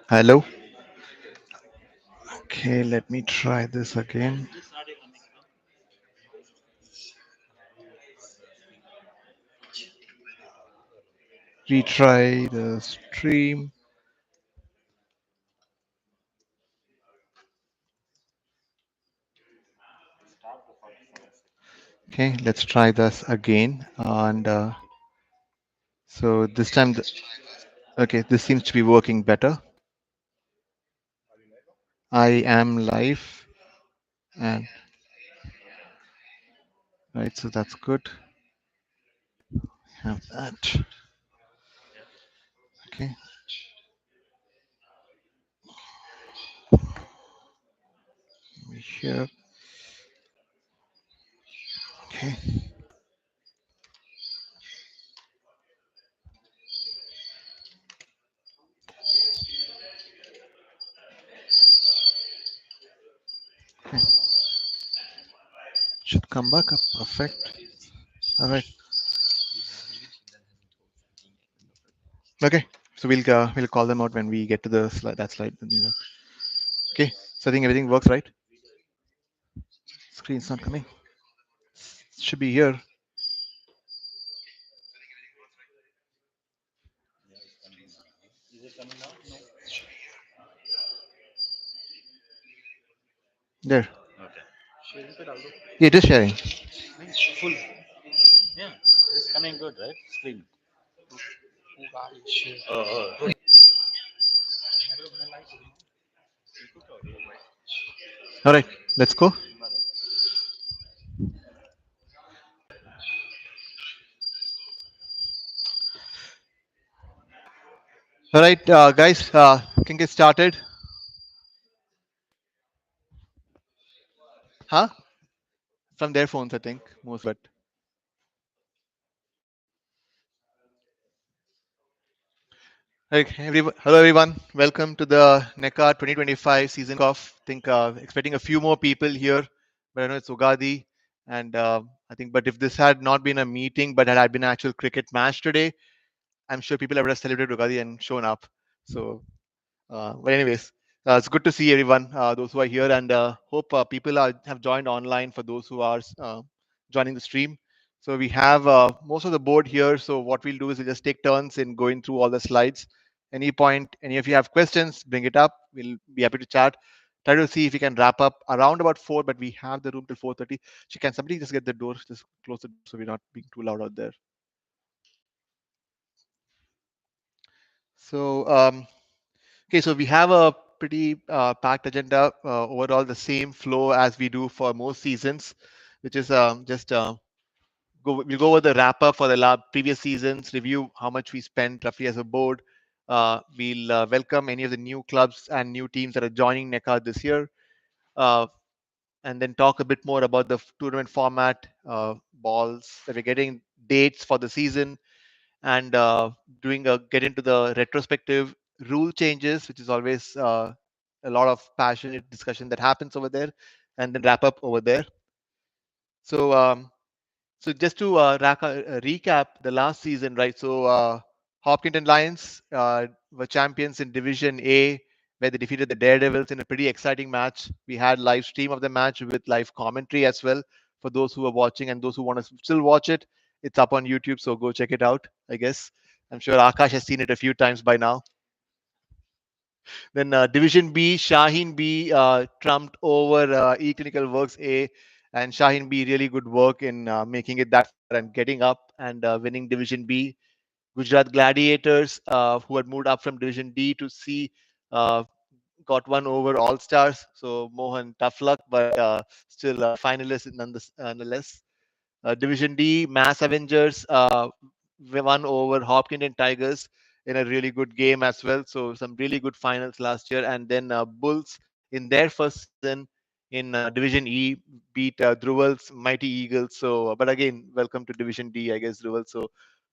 Hello. Okay, let me try this again. Retry the stream. Okay, let's try this again. And so this time, okay, this seems to be working better. I am live, and right, so that's good. Have that. Okay, here. Okay, okay. Should come back up. Perfect. All right. Okay. So we'll call them out when we get to the slide. That slide. Okay. So I think everything works right. Screen's not coming. Should be here. There. Yeah, it is sharing. All right. Let's go. All right, guys, can get started. Huh? From their phones, I think most. But hello everyone. Welcome to the NECA 2025 season off. Think expecting a few more people here, but I know it's Ugadi, and I think. But if this had not been a meeting, but had been an actual cricket match today, I'm sure people would have celebrated Ugadi and shown up. So but anyways, it's good to see everyone, those who are here, and hope people have joined online for those who are joining the stream. So we have most of the board here. So what we'll do is we'll just take turns in going through all the slides. Any point, any of you have questions, bring it up. We'll be happy to chat. Try to see if we can wrap up around about 4, but we have the room till 4:30. So can somebody just get the door, just close it so we're not being too loud out there. So okay, so we have a pretty packed agenda. Overall, the same flow as we do for most seasons, which is just we'll go over the wrap up for the previous seasons, review how much we spent roughly as a board. We'll welcome any of the new clubs and new teams that are joining NECA this year, uh, and then talk a bit more about the tournament format, balls that we're getting, dates for the season, and doing a get into the retrospective rule changes, which is always a lot of passionate discussion that happens over there, and then wrap up over there. So, so just to recap the last season, right? So, Hopkinton Lions were champions in Division A, where they defeated the Daredevils in a pretty exciting match. We had live stream of the match with live commentary as well for those who are watching and those who want to still watch it. It's up on YouTube, so go check it out. I guess I'm sure Akash has seen it a few times by now. Then Division B, Shaheen B trumped over E-Clinical Works A, and Shaheen B really good work in making it that far and getting up and winning Division B. Gujarat Gladiators, who had moved up from Division D to C, uh, got one over All Stars. So Mohan, tough luck, but still a finalist nonetheless. Division D, Mass Avengers won over Hopkinton Tigers in a really good game as well. So some really good finals last year. And then Bulls in their first season in Division E beat Dhruval's Mighty Eagles. So, but again, welcome to Division D, I guess, Dhruval. So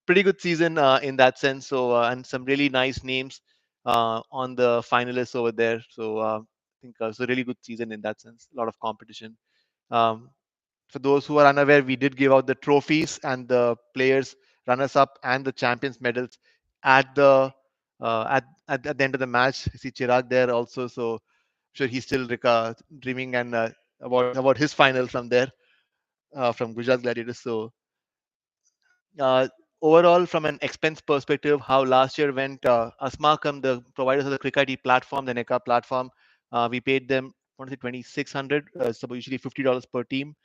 pretty good season in that sense. So and some really nice names on the finalists over there. So I think it's a really good season in that sense. A lot of competition. Um, for those who are unaware, we did give out the trophies and the players runners up and the champions medals at the at the end of the match. I see Chirag there also, so I'm sure he's still dreaming and about his final from there, from Gujarat Gladiators. So uh, overall, from an expense perspective, how last year went, Asmakam, the providers of the Cricket platform, the NECA platform, we paid them, I want to say 2,600, so usually $50 per team.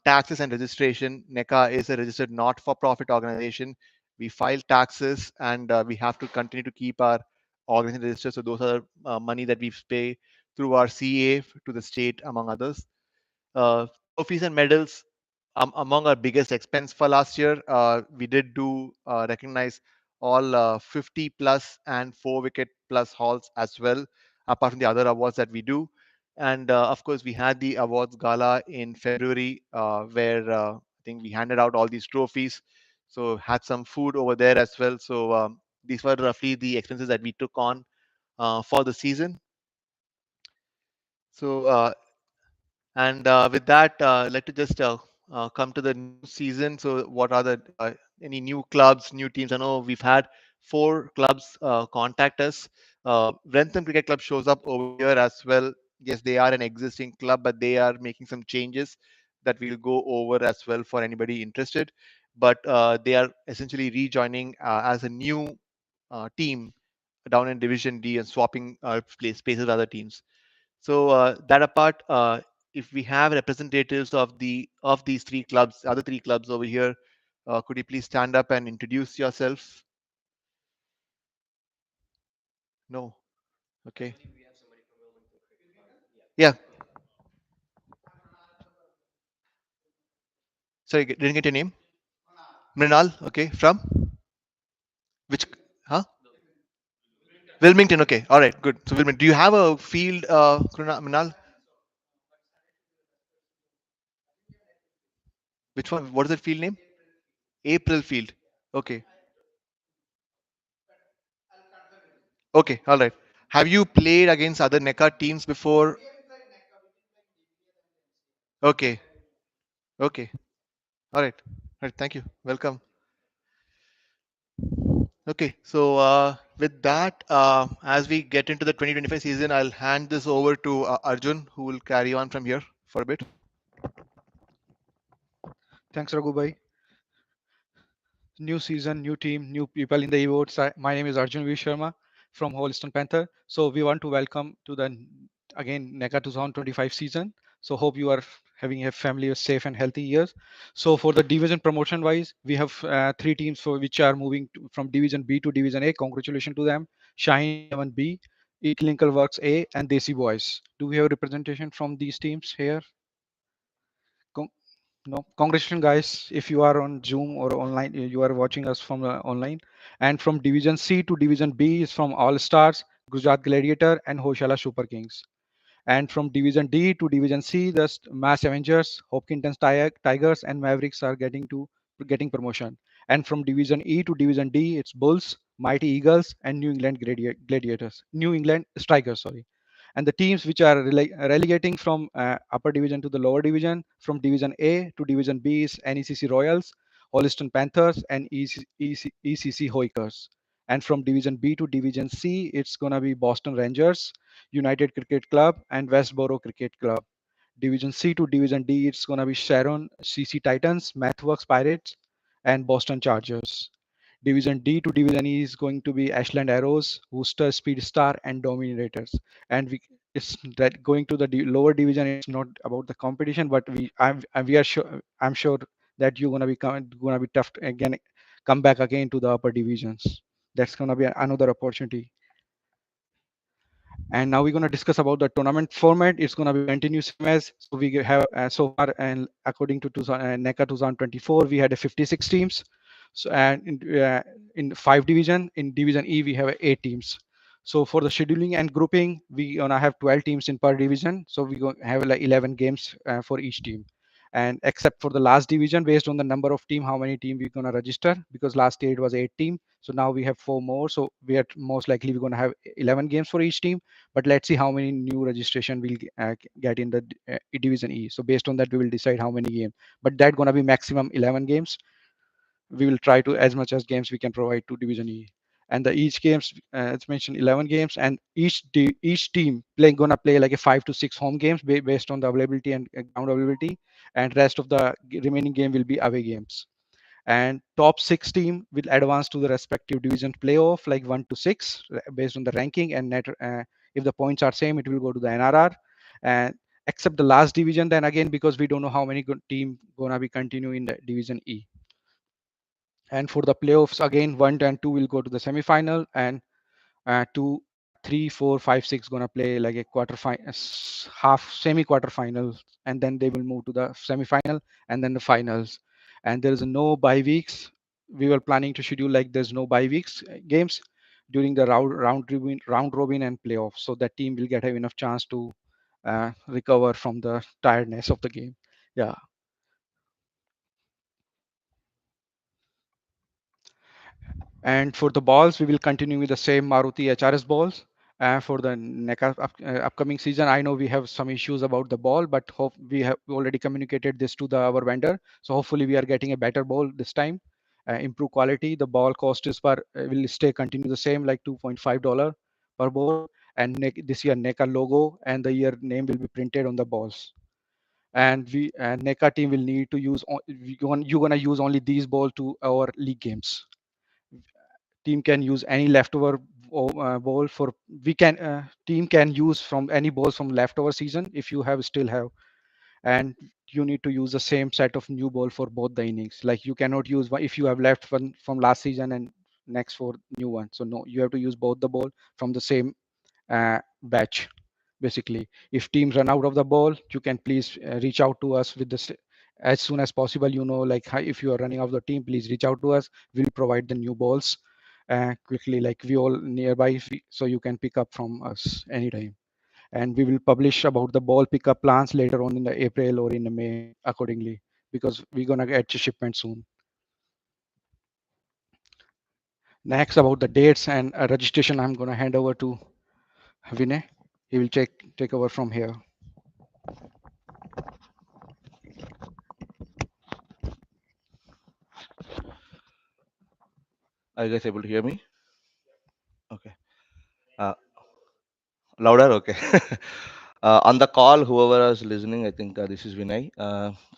Taxes and registration, NECA is a registered not-for-profit organization. We file taxes and we have to continue to keep our organization registered. So those are money that we pay through our CA to the state, among others. Uh, Trophies and medals, among our biggest expense for last year. We did do recognize all 50 plus and 4 wicket plus hauls as well, apart from the other awards that we do. And of course, we had the awards gala in February, where I think we handed out all these trophies. So had some food over there as well. So these were roughly the expenses that we took on for the season. So and with that, I'd like to just come to the new season. So, what are the any new clubs, new teams? I know we've had 4 clubs contact us. Rentham Cricket Club shows up over here as well. Yes, they are an existing club, but they are making some changes that we'll go over as well for anybody interested. But they are essentially rejoining as a new team down in Division D and swapping spaces with other teams. So that apart, if we have representatives of these 3 clubs, other 3 clubs over here, could you please stand up and introduce yourself? No. Okay. Yeah. Sorry, didn't get your name. Mrinal. Okay. From which? Huh? Wilmington. Okay. All right. Good. So Wilmington. Do you have a field, Mrinal? Which one? What is that field name? April Field. Okay. Okay. All right. Have you played against other NECA teams before? Okay. Okay. All right. All right. Thank you. Welcome. Okay, so with that, as we get into the 2025 season, I'll hand this over to Arjun, who will carry on from here for a bit. Thanks, Raghu bhai. New season, new team, new people in the evotes. My name is Arjun V. Sharma from Holston Panther. So we want to welcome to the again NECA 2025 season. So hope you are having a family of safe and healthy years. So for the division promotion wise, we have 3 teams for which are moving from Division B to Division A. Congratulations to them. Shine 11B, Clinical Works A, and Desi Boys. Do we have representation from these teams here? No, congratulations, guys. If you are on Zoom or online, you are watching us from online. And from Division C to Division B is from All Stars, Gujarat Gladiator, and Hoshala Super Kings. And from Division D to Division C, the Mass Avengers, Hopkins Tigers, and Mavericks are getting promotion. And from Division E to Division D, it's Bulls, Mighty Eagles, and New England Gladiators, New England Strikers. Sorry. And the teams which are relegating from upper division to the lower division, from Division A to Division B is NECC Royals, Holliston Panthers, and ECC Hoikers. And from Division B to Division C, it's gonna be Boston Rangers, United Cricket Club, and Westboro Cricket Club. Division C to Division D, it's gonna be Sharon CC Titans, Mathworks Pirates, and Boston Chargers. Division D to Division E is going to be Ashland Arrows, Worcester Speed Star, and Dominators. And it's that going to the lower division. It's not about the competition, but we are sure. I'm sure that you're gonna be tough to again, come back again to the upper divisions. That's gonna be another opportunity. And now we're going to discuss about the tournament format. It's going to be continuous same as so we have so far, and according to NECA 2024, we had a 56 teams. So and in 5 division, in Division E we have 8 teams. So for the scheduling and grouping, we gonna have 12 teams in per division. So we going to have like 11 games for each team. And except for the last division, based on the number of team, how many team we're gonna register, because last year it was 8 team. So now we have 4 more. So we are most likely we're gonna have 11 games for each team, but let's see how many new registration we'll get in the Division E. So based on that, we will decide how many games. But that gonna be maximum 11 games. We will try to as much as games we can provide to Division E. and the each games, it's mentioned 11 games, and each team playing gonna play like a 5 to 6 home games based on the availability and ground availability, and rest of the remaining game will be away games. And top six team will advance to the respective division playoff, like 1 to 6 based on the ranking, and if the points are same, it will go to the NRR. And except the last division, then again, because we don't know how many good team gonna be continue in the division E. And for the playoffs, again, 1 and 2 will go to the semifinal, and two, three, four, five, six gonna play like a half semi quarterfinal, and then they will move to the semifinal and then the finals. And there is no bye weeks. We were planning to schedule like there's no bye weeks games during the round robin and playoffs, so that team will get have enough chance to recover from the tiredness of the game. Yeah. And for the balls, we will continue with the same Maruti HRS balls. For the NECA upcoming season, I know we have some issues about the ball, but hope we have already communicated this to our vendor. So hopefully we are getting a better ball this time, improve quality. The ball cost is will stay continue the same, like $2.5 per ball. And this year NECA logo and the year name will be printed on the balls. And NECA team will need to use you're gonna use only these balls to our league games. Team can use any leftover ball for we can team can use from any balls from leftover season if you have still have. And you need to use the same set of new ball for both the innings, like you cannot use one if you have left one from last season and next for new one. So no, you have to use both the ball from the same batch. Basically, if teams run out of the ball, you can please reach out to us with this as soon as possible. Like if you are running out of the team, please reach out to us. We'll provide the new balls quickly, like we all nearby, so you can pick up from us anytime. And we will publish about the ball pickup plans later on in the April or in the May accordingly, because we're gonna get a shipment soon. Next, about the dates and registration, I'm gonna hand over to Vinay. He will take over from here. Are you guys able to hear me? Okay. Uh, Louder? Okay. On the call, whoever is listening, I think this is Vinay.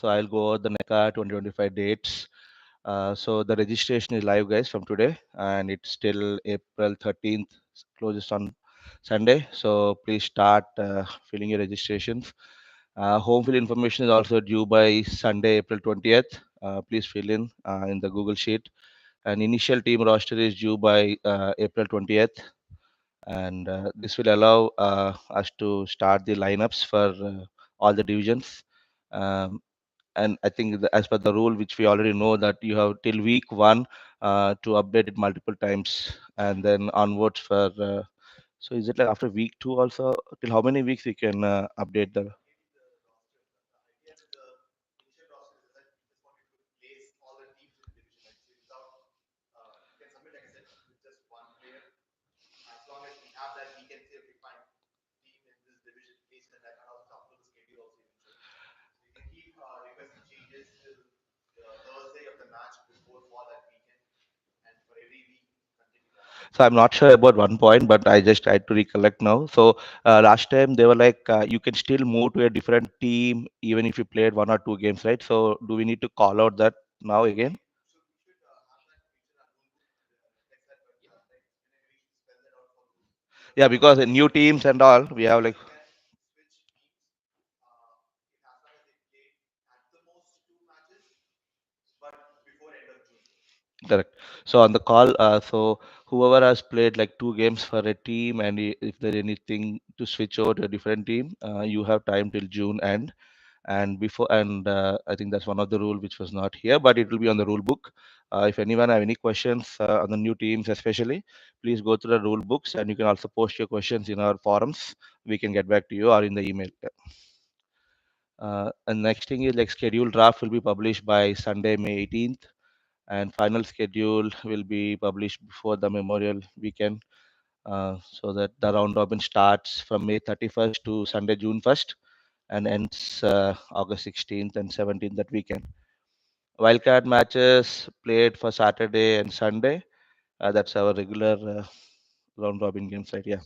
So I'll go over the NECA 2025 dates. So the registration is live, guys, from today, and it's till April 13th, closes on Sunday. So please start filling your registrations. Home fill information is also due by Sunday, April 20th. Please fill in the Google Sheet. An initial team roster is due by April 20th, and this will allow us to start the lineups for all the divisions. Um, and I think as per the rule, which we already know, that you have till week one to update it multiple times, and then onwards for. So is it like after week two also? Till how many weeks you can update the? So I'm not sure about one point, but I just tried to recollect now. So last time they were like, you can still move to a different team even if you played 1 or 2 games, right? So do we need to call out that now again? Yeah, because the new teams and all, we have like correct. So on the call, so whoever has played like 2 games for a team, and if there's anything to switch over to a different team, you have time till June end. And before, and I think that's one of the rule which was not here, but it will be on the rule book. If anyone have any questions on the new teams, especially, please go to the rule books, and you can also post your questions in our forums. We can get back to you or in the email. And next thing is like schedule draft will be published by Sunday, May 18th, and final schedule will be published before the Memorial Weekend, so that the round robin starts from May 31st to Sunday, June 1st, and ends August 16th and 17th that weekend. Wildcard matches played for Saturday and Sunday, That's our regular round robin games, right? Yeah.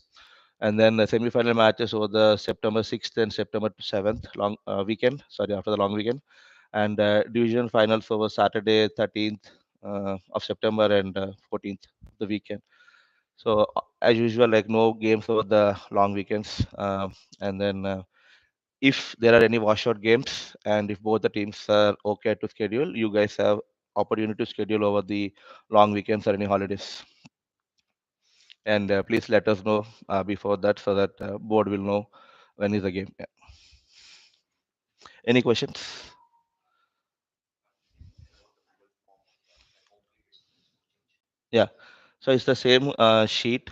And then the semi-final matches over the September 6th and September 7th long weekend. Sorry, after the long weekend, and division finals over Saturday 13th of September and 14th the weekend. So as usual, like no games over the long weekends. And then if there are any washout games and if both the teams are okay to schedule, you guys have opportunity to schedule over the long weekends or any holidays. And please let us know before that so that board will know when is the game. Yeah. Any questions? Yeah. So it's the same sheet.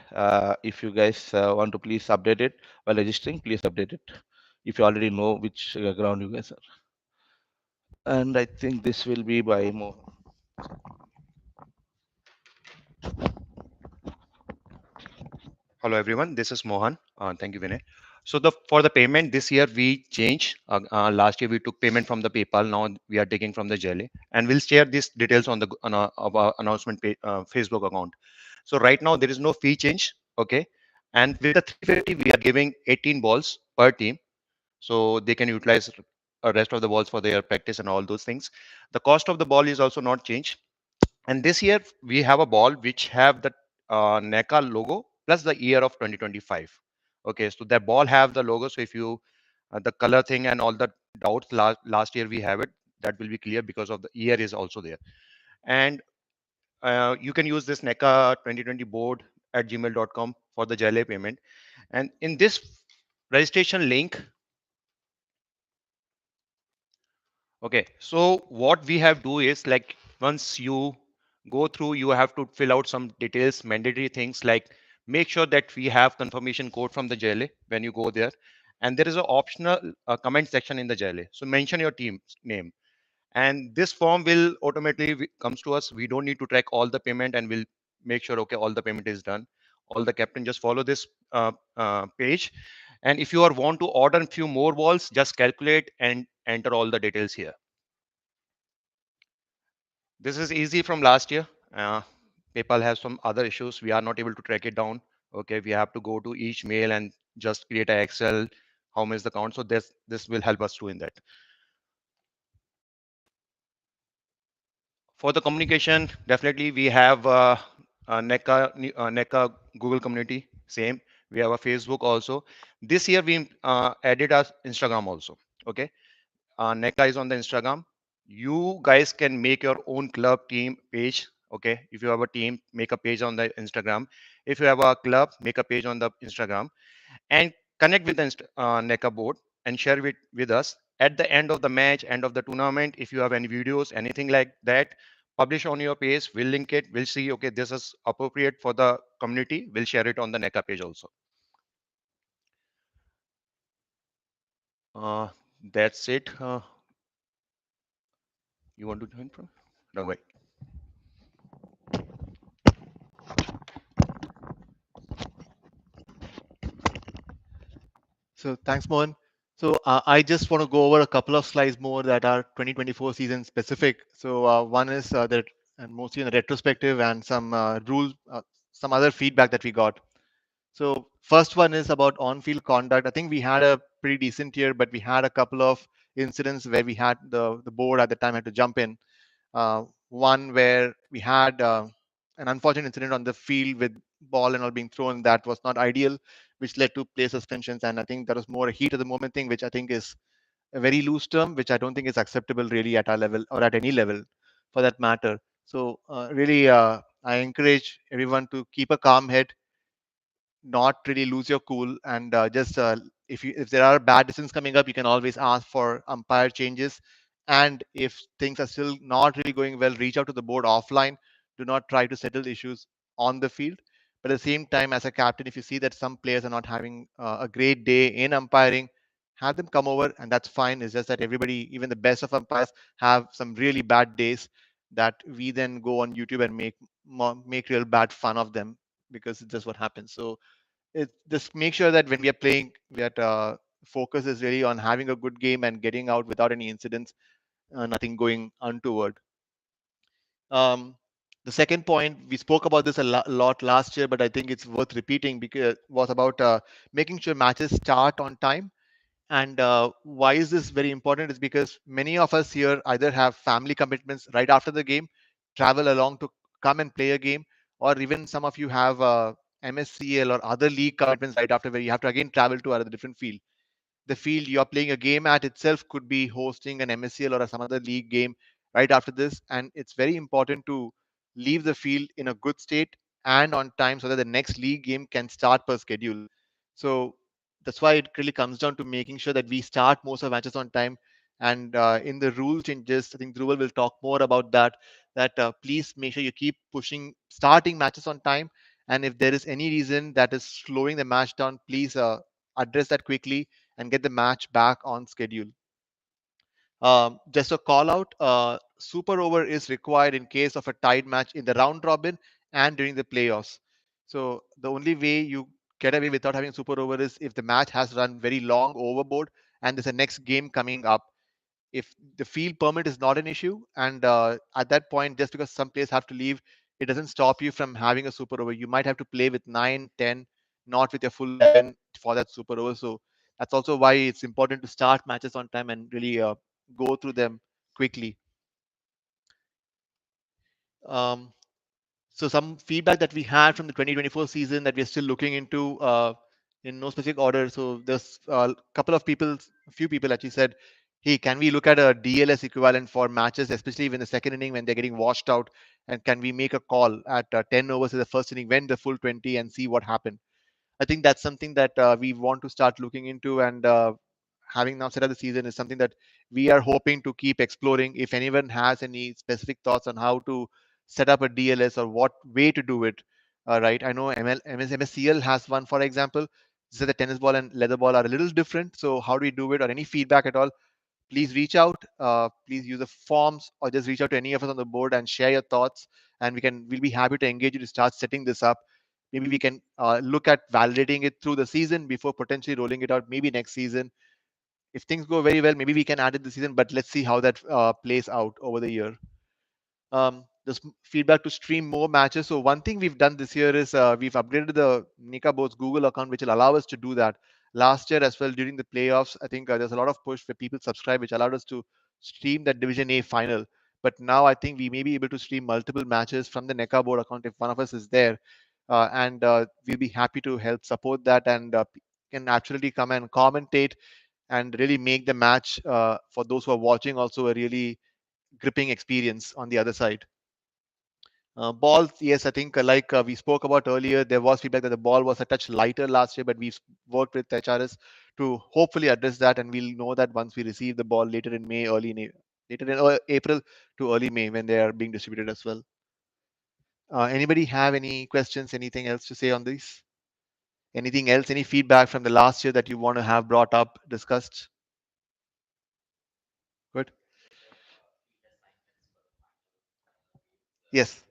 If you guys want to please update it while registering, please update it. If you already know which ground you guys are. And I think this will be by more. Hello everyone, this is Mohan. Thank you, Vinay. So the for the payment this year we changed. Last year we took payment from the PayPal. Now we are taking from the Jelly, and we'll share these details on the of our announcement Facebook account. So right now there is no fee change. Okay, and with the 350 we are giving 18 balls per team, so they can utilize a rest of the balls for their practice and all those things. The cost of the ball is also not changed, and this year we have a ball which have the NECA logo plus the year of 2025. Okay, so that ball have the logo. So if you the color thing and all the doubts last year we have it, that will be clear because of the year is also there. And you can use this NECA 2020 board at gmail.com for the JLA payment. And in this registration link, okay, so what we have do is like once you go through, you have to fill out some details, mandatory things like make sure that we have confirmation code from the JLA when you go there. And there is an optional comment section in the JLA. So mention your team's name. And this form will automatically comes to us. We don't need to track all the payment and we'll make sure, okay, all the payment is done. All the captain just follow this page. And if you are want to order a few more balls, just calculate and enter all the details here. This is easy from last year. PayPal has some other issues. We are not able to track it down. Okay, we have to go to each mail and just create a Excel. How much the count? So this will help us to in that. For the communication, definitely we have NECA Google community. Same. We have a Facebook also. This year we added our Instagram also. Okay. NECA is on the Instagram. You guys can make your own club team page. Okay, if you have a team, make a page on the Instagram. If you have a club, make a page on the Instagram and connect with the NECA board and share it with us. At the end of the match, end of the tournament, if you have any videos, anything like that, publish on your page. We'll link it. We'll see. Okay, this is appropriate for the community. We'll share it on the NECA page also. Uh, that's it. You want to join from? No, wait. So thanks, Mohan. So I just want to go over a couple of slides more that are 2024 season specific. So one is that, and mostly in the retrospective and some some other feedback that we got. So first one is about on-field conduct. I think we had a pretty decent year, but we had a couple of incidents where we had the board at the time had to jump in. One where we had an unfortunate incident on the field with ball and all being thrown that was not ideal, which led to player suspensions. And I think that was more a heat of the moment thing, which I think is a very loose term, which I don't think is acceptable really at our level or at any level for that matter. So really, I encourage everyone to keep a calm head, not really lose your cool, and just if there are bad decisions coming up, you can always ask for umpire changes. And if things are still not really going well, reach out to the board offline. Do not try to settle issues on the field. But at the same time, as a captain, if you see that some players are not having a great day in umpiring, have them come over, and that's fine. It's just that everybody, even the best of umpires, have some really bad days that we then go on YouTube and make real bad fun of them, because it's just what happens. So just make sure that when we are playing, that focus is really on having a good game and getting out without any incidents, nothing going untoward. Um, The second point, we spoke about this a lot last year, but I think it's worth repeating because was about making sure matches start on time. And why is this very important? Is because many of us here either have family commitments right after the game, travel along to come and play a game, or even some of you have MSCL or other league commitments right after, where you have to again travel to another different field. The field you're playing a game at itself could be hosting an MSCL or some other league game right after this. And it's very important to leave the field in a good state and on time so that the next league game can start per schedule. So that's why it really comes down to making sure that we start most of the matches on time. And in the rule changes, I think Dhruval will talk more about that. That please make sure you keep pushing starting matches on time. And if there is any reason that is slowing the match down, please address that quickly and get the match back on schedule. Just a call out, super over is required in case of a tied match in the round robin and during the playoffs. So the only way you get away without having super over is if the match has run very long overboard and there's a next game coming up. If the field permit is not an issue, and at that point, just because some players have to leave, it doesn't stop you from having a super over. You might have to play with 9, 10, not with your full 11 for that super over. So that's also why it's important to start matches on time and really go through them quickly. Um, so some feedback that we had from the 2024 season that we're still looking into in no specific order. So there's a couple of people, a few people actually said, hey, can we look at a DLS equivalent for matches, especially in the second inning when they're getting washed out? And can we make a call at 10 overs in the first inning, when the full 20, and see what happened? I think that's something that we want to start looking into, and having now set up the season is something that we are hoping to keep exploring. If anyone has any specific thoughts on how to set up a DLS or what way to do it, right? I know MSCL has one, for example. So the tennis ball and leather ball are a little different. So how do we do it, or any feedback at all? Please reach out. Please use the forms, or just reach out to any of us on the board and share your thoughts. And we'll be happy to engage you to start setting this up. Maybe we can look at validating it through the season before potentially rolling it out maybe next season. If things go very well, maybe we can add it this season, but let's see how that plays out over the year. This feedback to stream more matches. So one thing we've done this year is we've upgraded the NECA Boards Google account, which will allow us to do that. Last year as well, during the playoffs, I think there's a lot of push where people subscribe, which allowed us to stream that Division A final. But now I think we may be able to stream multiple matches from the NECA board account if one of us is there. And we'll be happy to help support that, and can absolutely come and commentate and really make the match for those who are watching also a really gripping experience on the other side. Balls, yes, I think like we spoke about earlier, there was feedback that the ball was a touch lighter last year, but we've worked with HRS to hopefully address that, and we'll know that once we receive the ball later in May, later in April to early May when they are being distributed as well. Anybody have any questions? Anything else to say on this? Anything else? Any feedback from the last year that you want to have brought up, discussed? Good. Yes.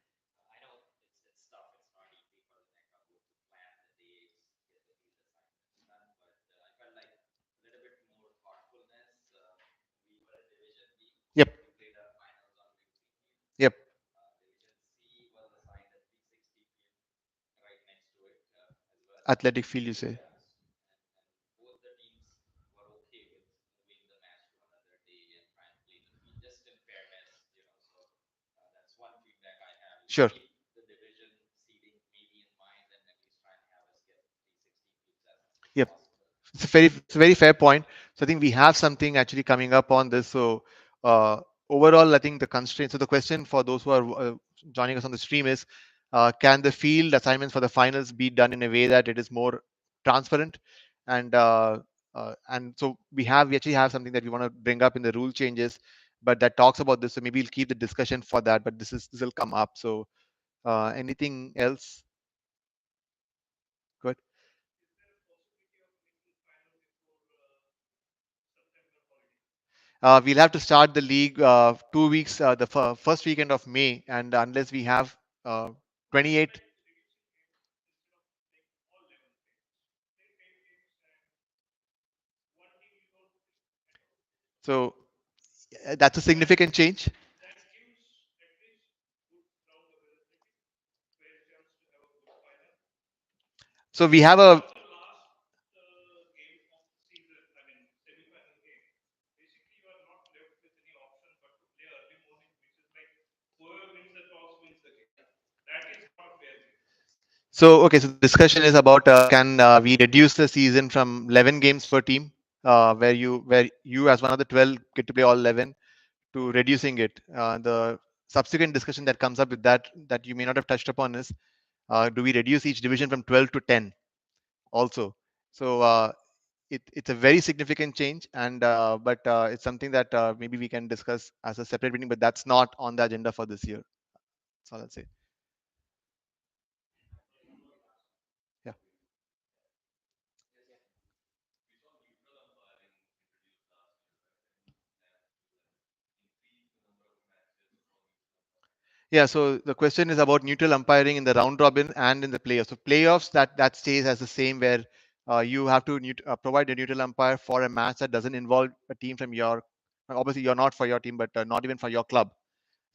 Yep. Yep. Athletic field, you say. Sure. Yep. It's a very fair point. So I think we have something actually coming up on this. So overall, I think the constraint. So the question for those who are joining us on the stream is, can the field assignments for the finals be done in a way that it is more transparent? And so we actually have something that we want to bring up in the rule changes, but that talks about this. So maybe we'll keep the discussion for that. But this will come up. So anything else? Good. We'll have to start the league 2 weeks, the first weekend of May, and unless we have 28, so that's a significant change. So we have a so okay. So the discussion is about can we reduce the season from 11 games per team, where you as one of the 12 get to play all 11, to reducing it. The subsequent discussion that comes up with that you may not have touched upon is, do we reduce each division from 12 to 10 also? So it's a very significant change, and but it's something that maybe we can discuss as a separate meeting, but that's not on the agenda for this year. That's all I'll say. Yeah. Yeah, so the question is about neutral umpiring in the round robin and in the playoffs. So playoffs, that stays as the same, where you have to provide a neutral umpire for a match that doesn't involve a team from your. Obviously, you're not for your team, but not even for your club.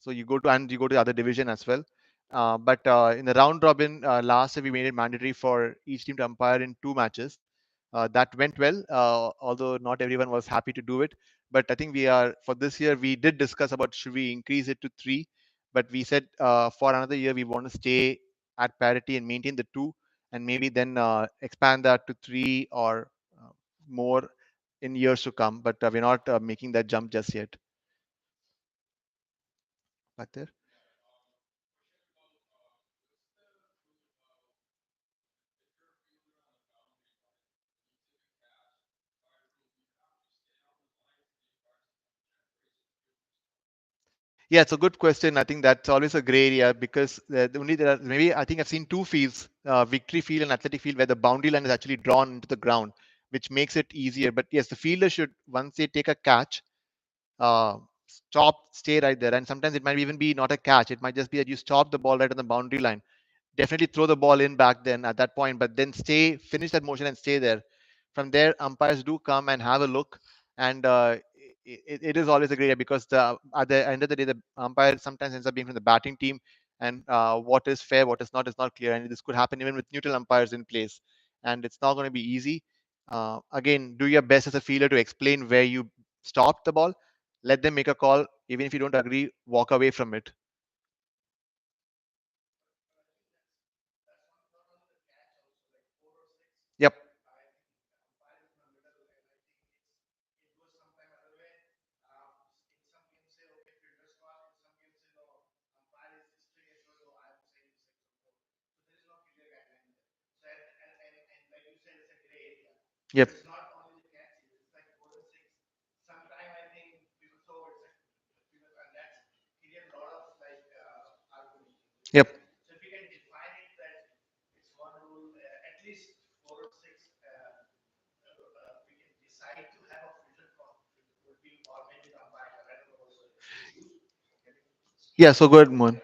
So you go to the other division as well. But in the round robin, last year we made it mandatory for each team to umpire in two matches. That went well, although not everyone was happy to do it. But I think we are for this year we did discuss about should we increase it to three, but we said for another year we want to stay at parity and maintain the two, and maybe then expand that to three or more in years to come. But we're not making that jump just yet. Back there. Yeah, it's a good question. I think that's always a gray area because the only there are maybe I think I've seen two fields, victory field and athletic field, where the boundary line is actually drawn into the ground, which makes it easier. But yes, the fielder should, once they take a catch, uh, stop, stay right there. And sometimes it might even be not a catch. It might just be that you stop the ball right on the boundary line. Definitely throw the ball in back then at that point, but then finish that motion and stay there. From there, umpires do come and have a look, and it is always a great idea because at the end of the day, the umpire sometimes ends up being from the batting team, and what is fair, what is not clear, and this could happen even with neutral umpires in place, and it's not going to be easy. Again, do your best as a fielder to explain where you stopped the ball. Let them make a call, even if you don't agree. Walk away from it. Yep. Yep. Yep. Yeah. So good, Mohan.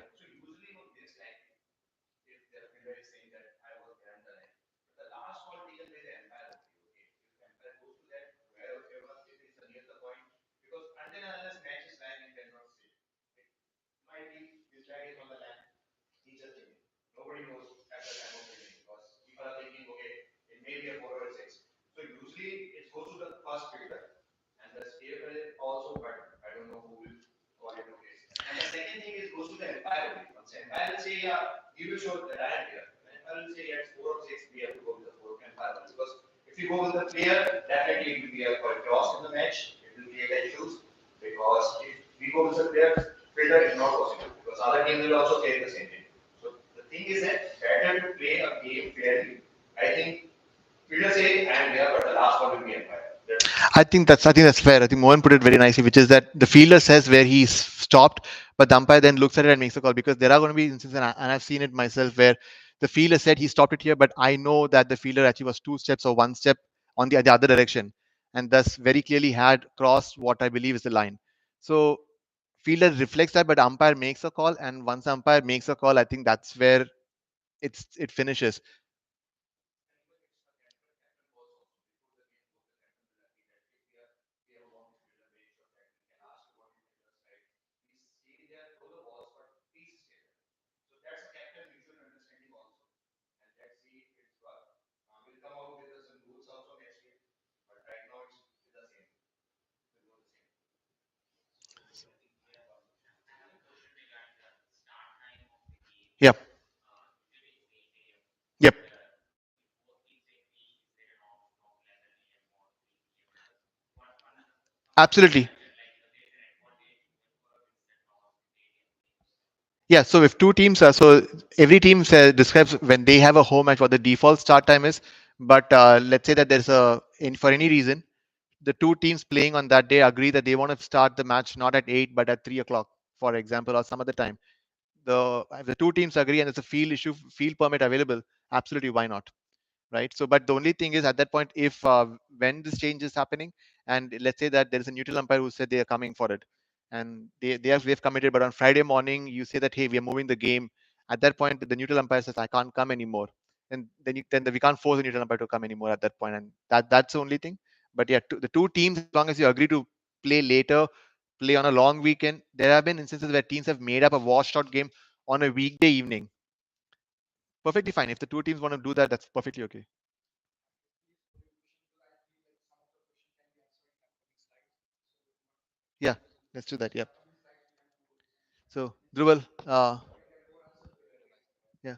I think that's fair. I think Mohan put it very nicely, which is that the fielder says where he's stopped, but the umpire then looks at it and makes a call, because there are going to be instances, and I've seen it myself, where the fielder said he stopped it here, but I know that the fielder actually was two steps or one step on the other direction, and thus very clearly had crossed what I believe is the line. So fielder reflects that, but umpire makes a call, and once umpire makes a call, I think that's where it finishes. Yep. Yep. Absolutely. Yeah. So if two teams are so every team describes when they have a home match what the default start time is. But let's say that there's a in for any reason the two teams playing on that day agree that they want to start the match not at 8 but at 3 o'clock, for example, or some other time. The if the two teams agree and there's a field issue, field permit available, absolutely why not? Right? So, but the only thing is at that point, if when this change is happening, and let's say that there is a neutral umpire who said they are coming for it, and they've committed, but on Friday morning you say that hey, we are moving the game. At that point, the neutral umpire says I can't come anymore, and then we can't force the neutral umpire to come anymore at that point, and that's the only thing. But yeah, the two teams, as long as you agree to play later, play on a long weekend, there have been instances where teams have made up a washed out game on a weekday evening. Perfectly fine if the two teams want to do that. That's perfectly okay. Yeah, let's do that. Yep. So, Dhruval, yeah,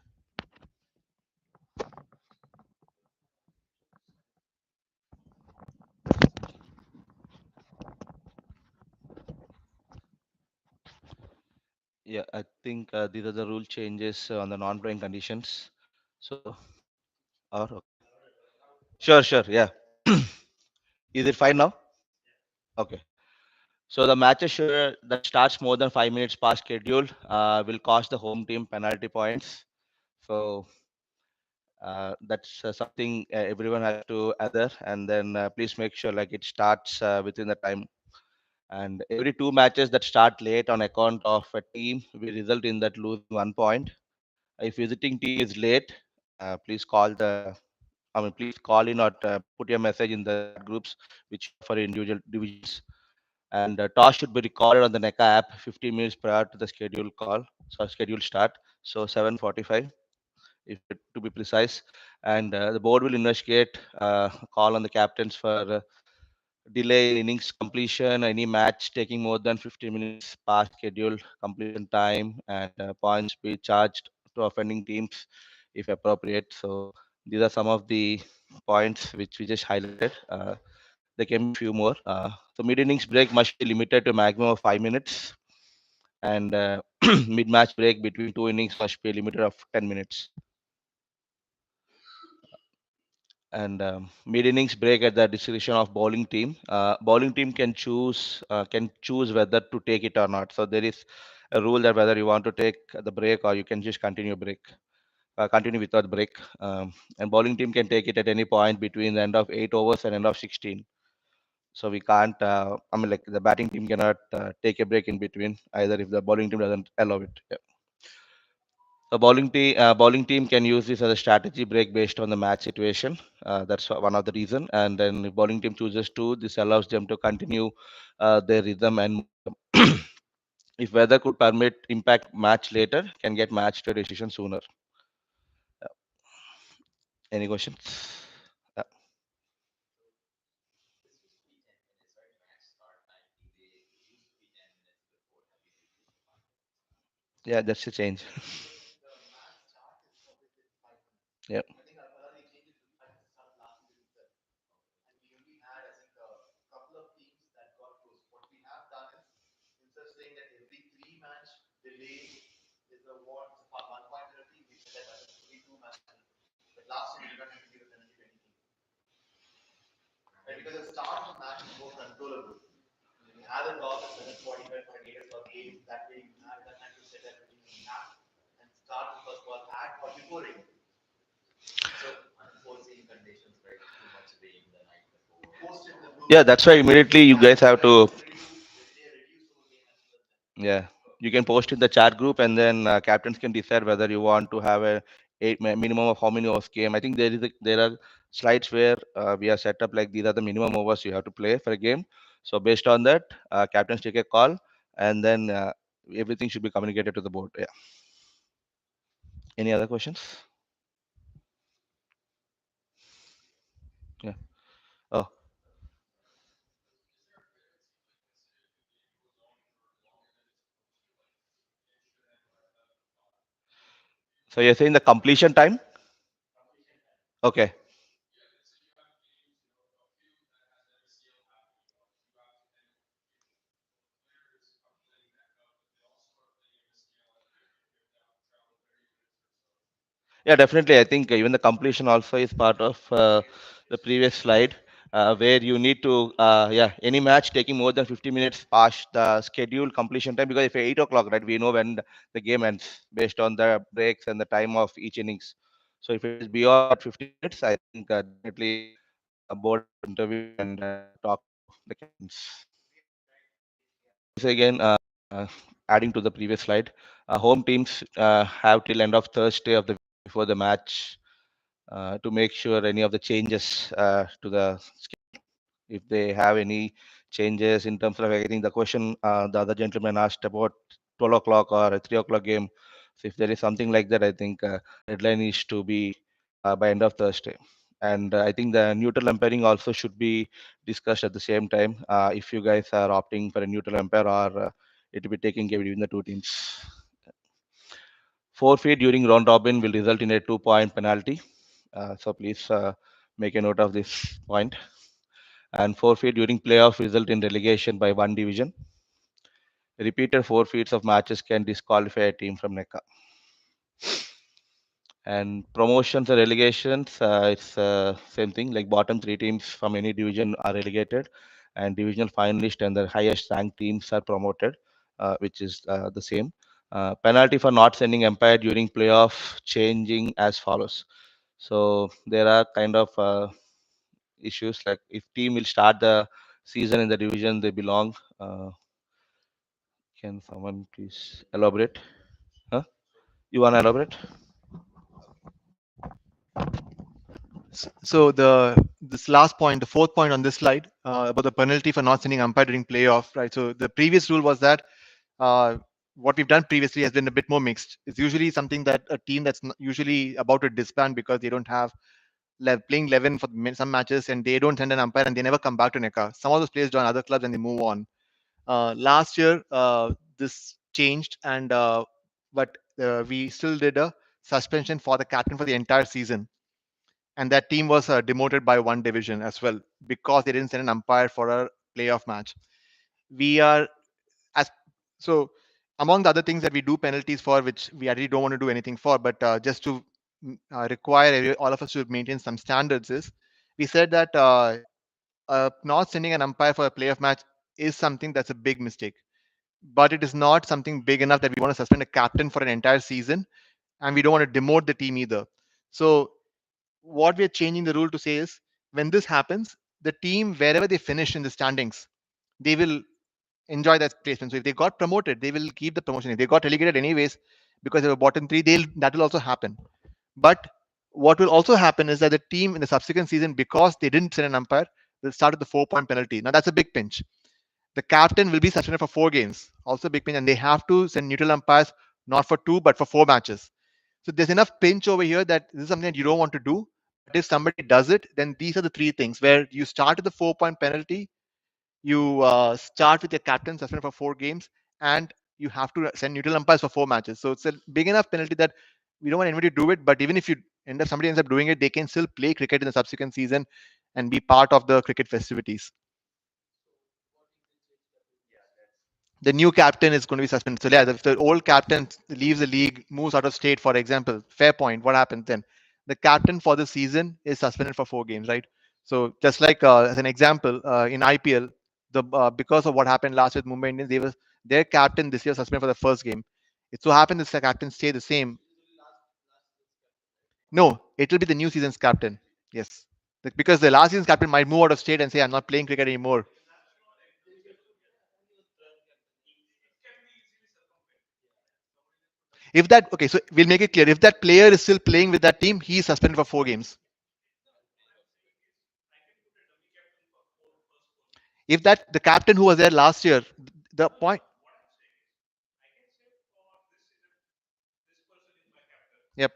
Yeah, I think these are the rule changes on the non-playing conditions. So, or okay. Sure, sure, yeah. Is it fine now? Okay. So the matches sure that starts more than 5 minutes past schedule will cost the home team penalty points. So that's something everyone has to other, and then please make sure like it starts within the time. And every two matches that start late on account of a team will result in that losing 1 point. If visiting team is late, please call the. I mean, please call in or put your message in the chat groups which you have for individual divisions. And toss should be recorded on the NECA app 15 minutes prior to the schedule call, so schedule start. So 7:45, if to be precise. And the board will investigate call on the captains for delay in innings completion, any match taking more than 15 minutes past schedule completion time, and points be charged to offending teams if appropriate. So these are some of the points which we just highlighted. There can be few more. So mid innings break must be limited to a maximum of 5 minutes, and mid match break between two innings must be limited of 10 minutes. And mid innings break at the discretion of bowling team. Bowling team can choose whether to take it or not. So there is a rule that whether you want to take the break or you can just continue without break. And bowling team can take it at any point between the end of 8 overs and end of 16. So we can't. I mean, like the batting team cannot take a break in between either if the bowling team doesn't allow it. Yeah. The bowling team can use this as a strategy break based on the match situation. That's one of the reason. And then if bowling team chooses to, this allows them to continue their rhythm and if weather could permit impact match later, can get match to a decision sooner. Any questions? Uh, yeah, that's a change. Yeah. Yeah, that's why immediately you guys have to. Yeah, you can post in the chat group, and then captains can decide whether you want to have a minimum of how many overs game. I think there are slides where we are set up like these are the minimum overs you have to play for a game. So based on that, captains take a call, and then everything should be communicated to the board. Yeah. Any other questions? Yeah. Oh, So you're saying the completion time? Okay. Yeah, definitely. I think even the completion also is part of the previous slide, where you need to, yeah, any match taking more than 50 minutes past the scheduled completion time, because if 8 o'clock, right, we know when the game ends based on the breaks and the time of each innings. So if it is beyond that 50 minutes, I think definitely board has to intervene and talk to the captains. So again, adding to the previous slide, home teams have till end of Thursday of the before the match to make sure any of the changes to the if they have any changes in terms of, I think the question the other gentleman asked about 12 o'clock or a 3 o'clock game. So if there is something like that, I think deadline is to be by end of Thursday. And I think the neutral umpiring also should be discussed at the same time. If you guys are opting for a neutral umpire or it will be taking care between the two teams. Forfeit during round robin will result in a 2 point penalty. So please make a note of this point. And forfeit during playoff result in relegation by one division. Repeated forfeits of matches can disqualify a team from NECA. And promotions and relegations, it's same thing. Like bottom three teams from any division are relegated, and divisional finalists and the highest ranked teams are promoted, which is the same. Penalty for not sending umpire during playoff changing as follows. So there are kind of issues like if team will start the season in the division they belong. Can someone please elaborate? Huh? You want to elaborate? So this last point, the fourth point on this slide about the penalty for not sending umpire during playoff, right? So the previous rule was that what we've done previously has been a bit more mixed. It's usually something that a team that's usually about to disband because they don't have playing 11 for some matches and they don't send an umpire and they never come back to NECA. Some of those players join other clubs and they move on. Last year, this changed, and but we still did a suspension for the captain for the entire season, and that team was demoted by one division as well because they didn't send an umpire for a playoff match. We are as so among the other things that we do penalties for, which we actually don't want to do anything for, but just to require all of us to maintain some standards, is we said that not sending an umpire for a playoff match is something that's a big mistake, but it is not something big enough that we want to suspend a captain for an entire season, and we don't want to demote the team either. So what we're changing the rule to say is when this happens, the team wherever they finish in the standings, they will enjoy that placement. So if they got promoted, they will keep the promotion. If they got relegated anyways because they were bottom three, they'll that will also happen. But what will also happen is that the team in the subsequent season, because they didn't send an umpire, will start with the 4 point penalty. Now that's a big pinch. The captain will be suspended for 4 games, also a big pinch, and they have to send neutral umpires not for two but for 4 matches. So there's enough pinch over here that this is something that you don't want to do. But if somebody does it, then these are the three things where you start with the 4 point penalty, you start with your captain suspended for 4 games, and you have to send neutral umpires for 4 matches. So it's a big enough penalty that we don't want anybody to do it. But even if you somebody ends up doing it, they can still play cricket in the subsequent season and be part of the cricket festivities. The new captain is going to be suspended. So yeah, if the old captain leaves the league, moves out of state, for example, fair point. What happens then? The captain for the season is suspended for 4 games, right? So just like as an example, in IPL, the because of what happened last with Mumbai Indians, they was their captain this year suspended for the first game. It so happened this captain stay the same. No, it will be the new season's captain. Yes, because the last season's captain might move out of state and say, "I'm not playing cricket anymore." If that okay, so we'll make it clear. If that player is still playing with that team, he is suspended for 4 games. If that the captain who was there last year, the point. Yep.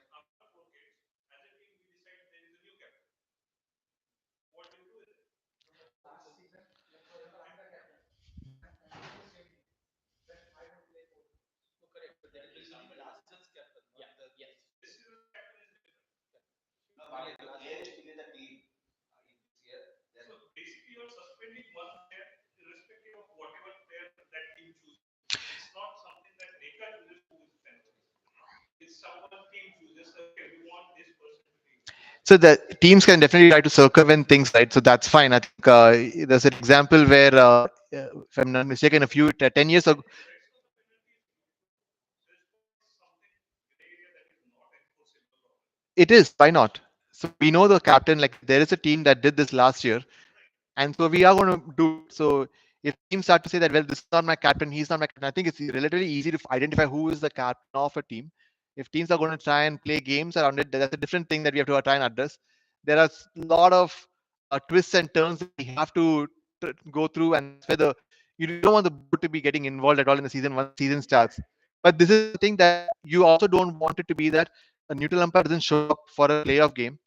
So the teams can definitely try to circumvent things, right? So that's fine. I think there's an example where, if I'm not mistaken, 10 years ago, it is. Why not? So we know the captain. Like there is a team that did this last year, and so we are going to do it. So if teams start to say that, well, this is not my captain, he's not my captain, I think it's relatively easy to identify who is the captain of a team. If teams are going to try and play games around it, that's a different thing that we have to try and address. There are a lot of twists and turns that we have to go through, and that's where you don't want the board to be getting involved at all in the season once the season starts. But this is something that you also don't want it to be that a neutral umpire doesn't show up for a playoff game,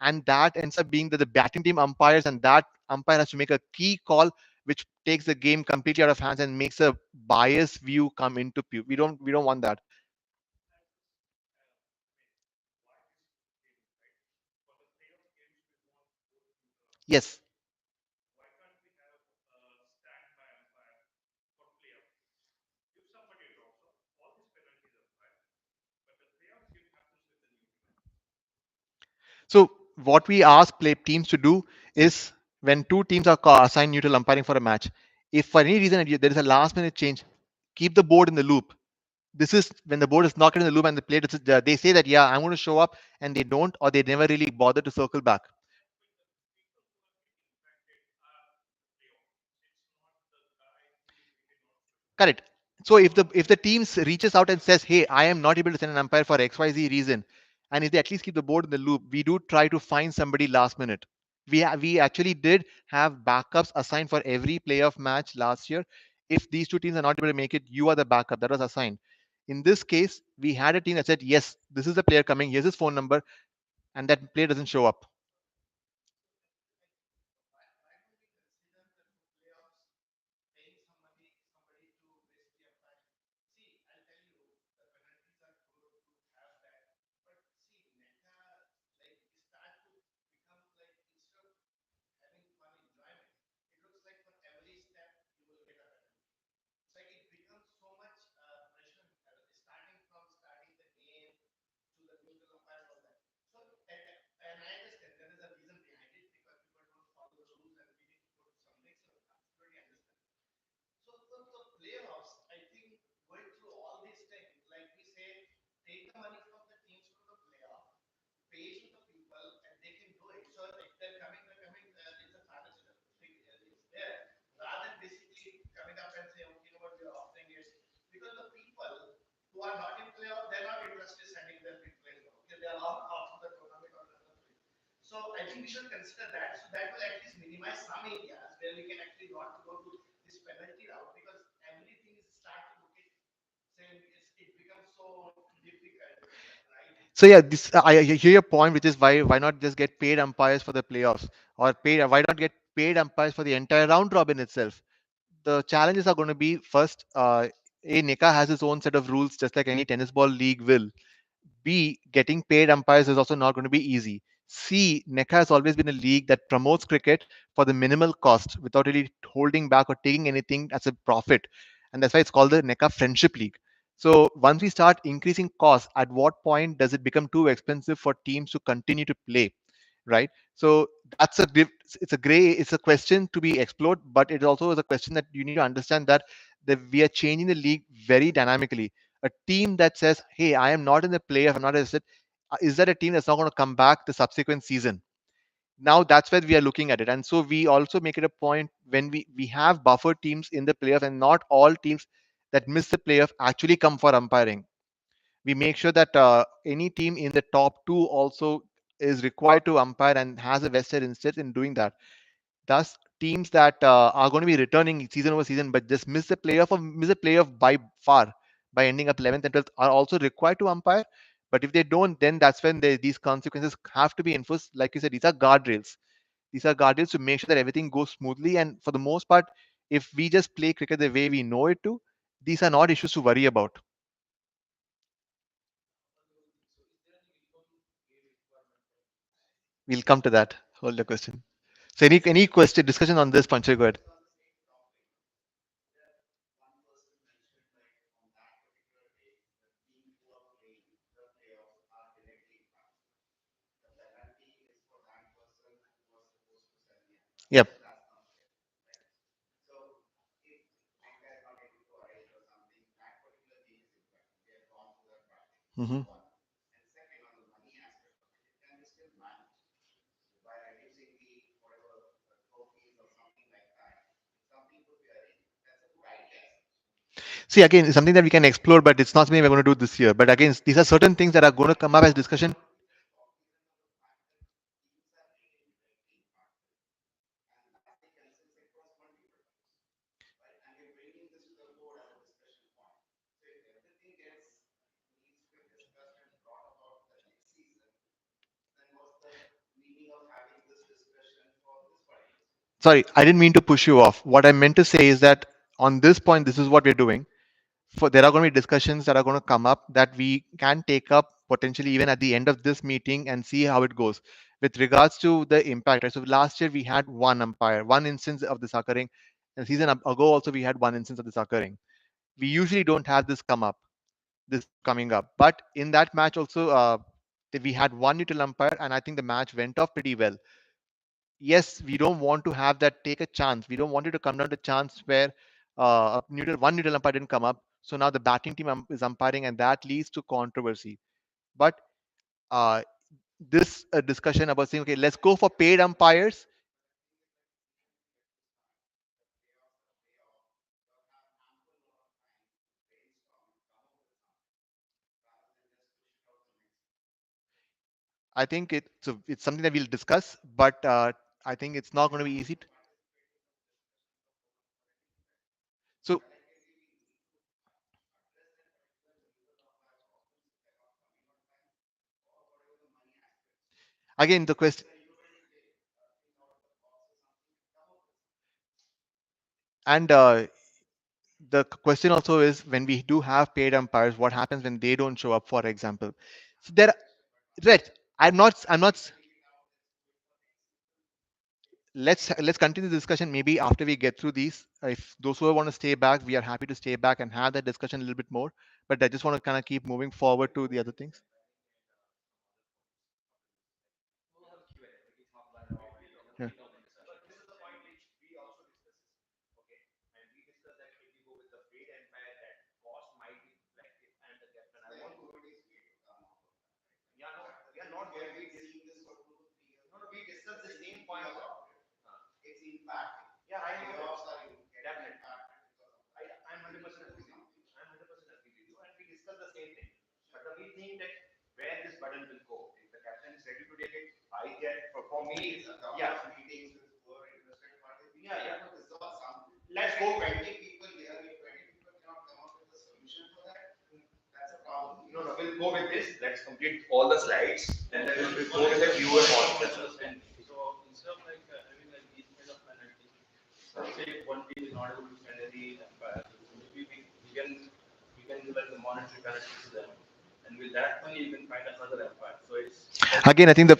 and that ends up being that the batting team umpires, and that umpire has to make a key call which takes the game completely out of hands and makes a biased view come into view. We don't want that. Yes. So what we ask play teams to do is, when two teams are assigned neutral umpiring for a match, if for any reason there is a last minute change, keep the board in the loop. This is when the board is not in the loop and the player they say that, yeah, I'm going to show up, and they don't, or they never really bother to circle back. Correct. So if the teams reaches out and says, "Hey, I am not able to send an umpire for XYZ reason," and if they at least keep the board in the loop, we do try to find somebody last minute. We actually did have backups assigned for every playoff match last year. If these two teams are not able to make it, you are the backup that was assigned. In this case, we had a team that said, "Yes, this is the player coming. Here's his phone number," and that player doesn't show up. So yeah, this I hear your point, which is why not just get paid umpires for the playoffs, or paid why not get paid umpires for the entire round robin itself? The challenges are going to be first, a NECA has its own set of rules, just like any tennis ball league will. B, getting paid umpires is also not going to be easy. C, NECA has always been a league that promotes cricket for the minimal cost without really holding back or taking anything as a profit. And that's why it's called the NECA Friendship League. So once we start increasing costs, at what point does it become too expensive for teams to continue to play? Right. So it's a question to be explored, but it also is a question that you need to understand that we are changing the league very dynamically. A team that says, "Hey, I am not in the playoff, I'm not interested," is that a team that's not going to come back the subsequent season? Now that's where we are looking at it, and so we also make it a point when we have buffer teams in the playoff, and not all teams that miss the playoff actually come for umpiring. We make sure that any team in the top two also is required to umpire and has a vested interest in doing that. Thus, teams that are going to be returning season over season but just miss the playoff, or miss the playoff by far, by ending up 11th and 12th, are also required to umpire. But if they don't, then that's when these consequences have to be enforced. Like you said, these are guardrails. These are guardrails to make sure that everything goes smoothly. And for the most part, if we just play cricket the way we know it to, these are not issues to worry about. We'll come to that. Hold the question. So any question discussion on this, Pancho? Go ahead. Yep. Hmm. See, again, it's something that we can explore, but it's not something we're going to do this year. But again, these are certain things that are going to come up as discussion. Sorry, I didn't mean to push you off. What I meant to say is that on this point, this is what we're doing. For there are going to be discussions that are going to come up that we can take up potentially even at the end of this meeting and see how it goes with regards to the impact. Right? So last year we had one umpire, one instance of this occurring, and season ago also we had one instance of this occurring. We usually don't have this come up, this coming up, but in that match also, we had one neutral umpire, and I think the match went off pretty well. Yes, we don't want to have that take a chance. We don't want it to come down to chance where one neutral umpire didn't come up. So now the batting team is umpiring, and that leads to controversy. But uh, this discussion about saying, okay, let's go for paid umpires. I think it's something that we'll discuss, but I think it's not going to be easy. So again, the question, and the question also is when we do have paid umpires, what happens when they don't show up, for example? So there, right? I'm not. Let's continue the discussion maybe after we get through these. If those who want to stay back, we are happy to stay back and have that discussion a little bit more. But I just want to kind of keep moving forward to the other things. Yeah. Again, I think the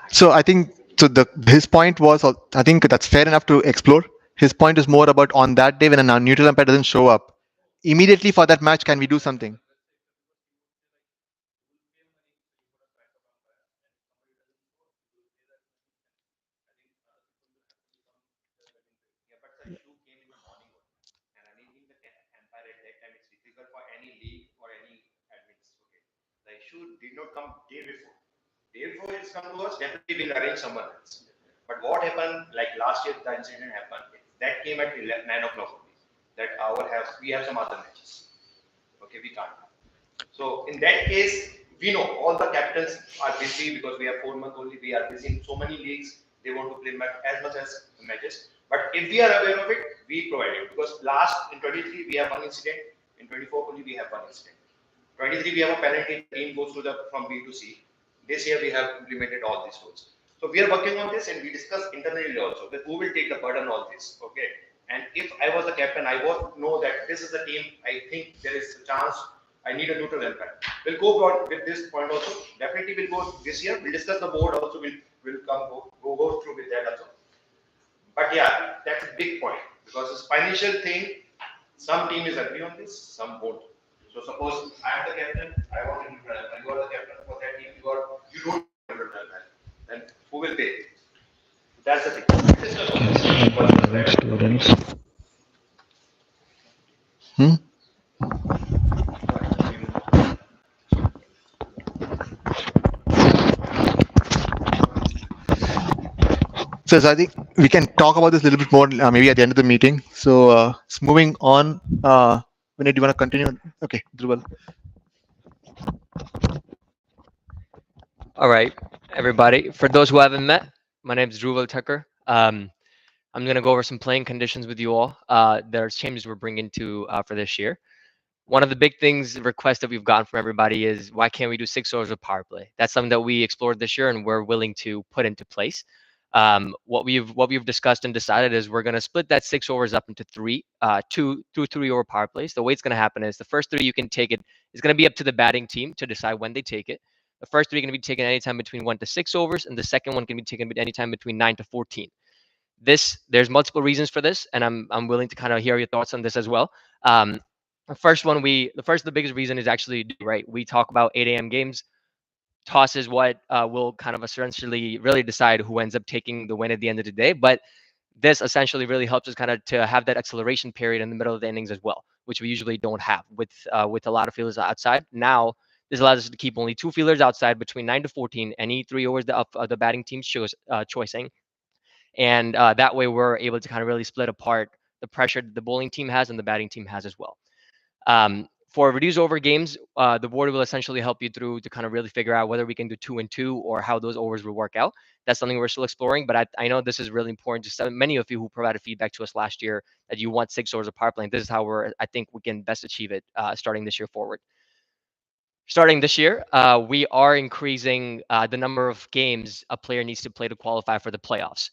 so I think so the his point was I think that's fair enough to explore. His point is more about on that day when a neutral umpire doesn't show up immediately for that match, can we do something? So suppose I am the captain, I want 20 and you are the captain for that team, you don't want 20 then who will pay? That's the thing. This is Students. Hmm? So I think we can talk about this a little bit more maybe at the end of the meeting. So moving on, Vinay, do you want to continue? Okay, Dhruval. All right, everybody. For those who haven't met, my name is Dhruval Tucker. I'm going to go over some playing conditions with you all. There's changes we're bringing to for this year. One of the big things, requests that we've gotten from everybody is why can't we do 6 overs of power play? That's something that we explored this year and we're willing to put into place. What we've discussed and decided is we're going to split that 6 overs up into two 3 over power plays. The way it's going to happen is the first three you can take it is going to be up to the batting team to decide when they take it. The first three are going to be taken anytime between 1 to 6 overs, and the second one can be taken anytime between 9 to 14. There's multiple reasons for this, and I'm willing to kind of hear your thoughts on this as well. Um, the biggest reason is actually right. We talk about 8 a.m. games. Toss is what will kind of essentially really decide who ends up taking the win at the end of the day. But this essentially really helps us kind of to have that acceleration period in the middle of the innings as well, which we usually don't have with a lot of fielders outside. Now this allows us to keep only two fielders outside between 9 to 14, any 3 overs the batting team's choosing, and that way we're able to kind of really split apart the pressure that the bowling team has and the batting team has as well. For reduced over games, the board will essentially help you through to kind of really figure out whether we can do 2 and 2 or how those overs will work out. That's something we're still exploring, but I know this is really important to many of you who provided feedback to us last year that you want 6 overs of power play. And this is how I think we can best achieve it starting this year forward. Starting this year, we are increasing the number of games a player needs to play to qualify for the playoffs.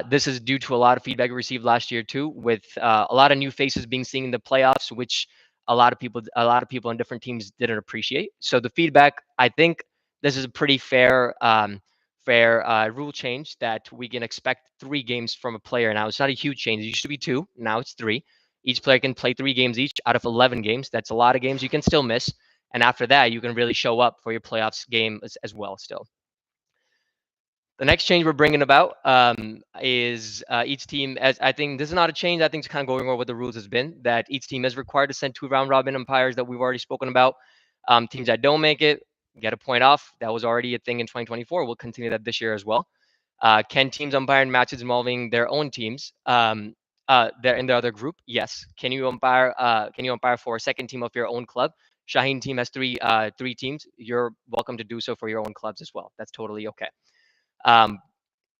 This is due to a lot of feedback we received last year too, with a lot of new faces being seen in the playoffs, which a lot of people on different teams didn't appreciate. So the feedback, I think, this is a pretty fair rule change that we can expect 3 games from a player. Now it's not a huge change; it used to be 2, now it's 3. Each player can play 3 games each out of 11 games. That's a lot of games you can still miss. And after that, you can really show up for your playoffs game as well still. The next change we're bringing about is each team, as I think this is not a change, I think it's kind of going over what the rules has been, that each team is required to send 2 round robin umpires that we've already spoken about. Teams that don't make it get a point off. That was already a thing in 2024. We'll continue that this year as well. Can teams umpire in matches involving their own teams? They're in the other group. Yes. Can you umpire? Can you umpire for a second team of your own club? Shaheen team has three teams. You're welcome to do so for your own clubs as well. That's totally okay. Um,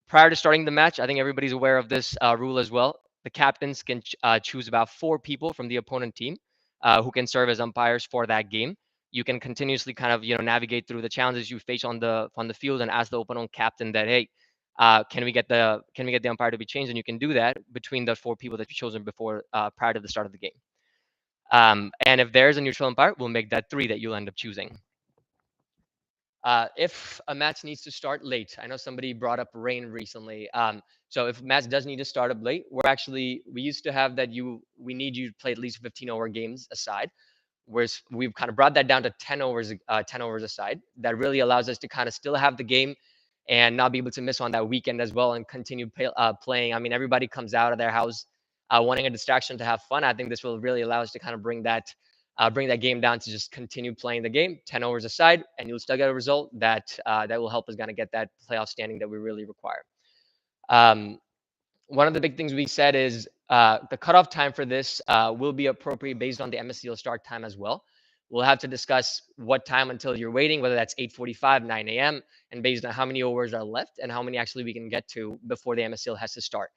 Prior to starting the match, I think everybody's aware of this rule as well. The captains can choose about 4 people from the opponent team who can serve as umpires for that game. You can continuously kind of navigate through the challenges you face on the field and ask the opponent captain that, hey, can we get the umpire to be changed? And you can do that between the 4 people that you've chosen before prior to the start of the game. And if there's a neutral umpire, we'll make that 3 that you'll end up choosing. If a match needs to start late, I know somebody brought up rain recently. So if a match does need to start up late, we used to have that we need you to play at least 15-over games aside. Whereas we've kind of brought that down to 10 overs aside. That really allows us to kind of still have the game and not be able to miss on that weekend as well and continue playing. I mean, everybody comes out of their house wanting a distraction to have fun. I think this will really allow us to kind of bring that game down to just continue playing the game 10 overs aside, and you'll still get a result that will help us kind of get that playoff standing that we really require. Um, One of the big things we said is the cutoff time for this will be appropriate based on the MSCL start time as well. We'll have to discuss what time until you're waiting, whether that's 8:45, 9 a.m., and based on how many overs are left and how many actually we can get to before the MSCL has to start.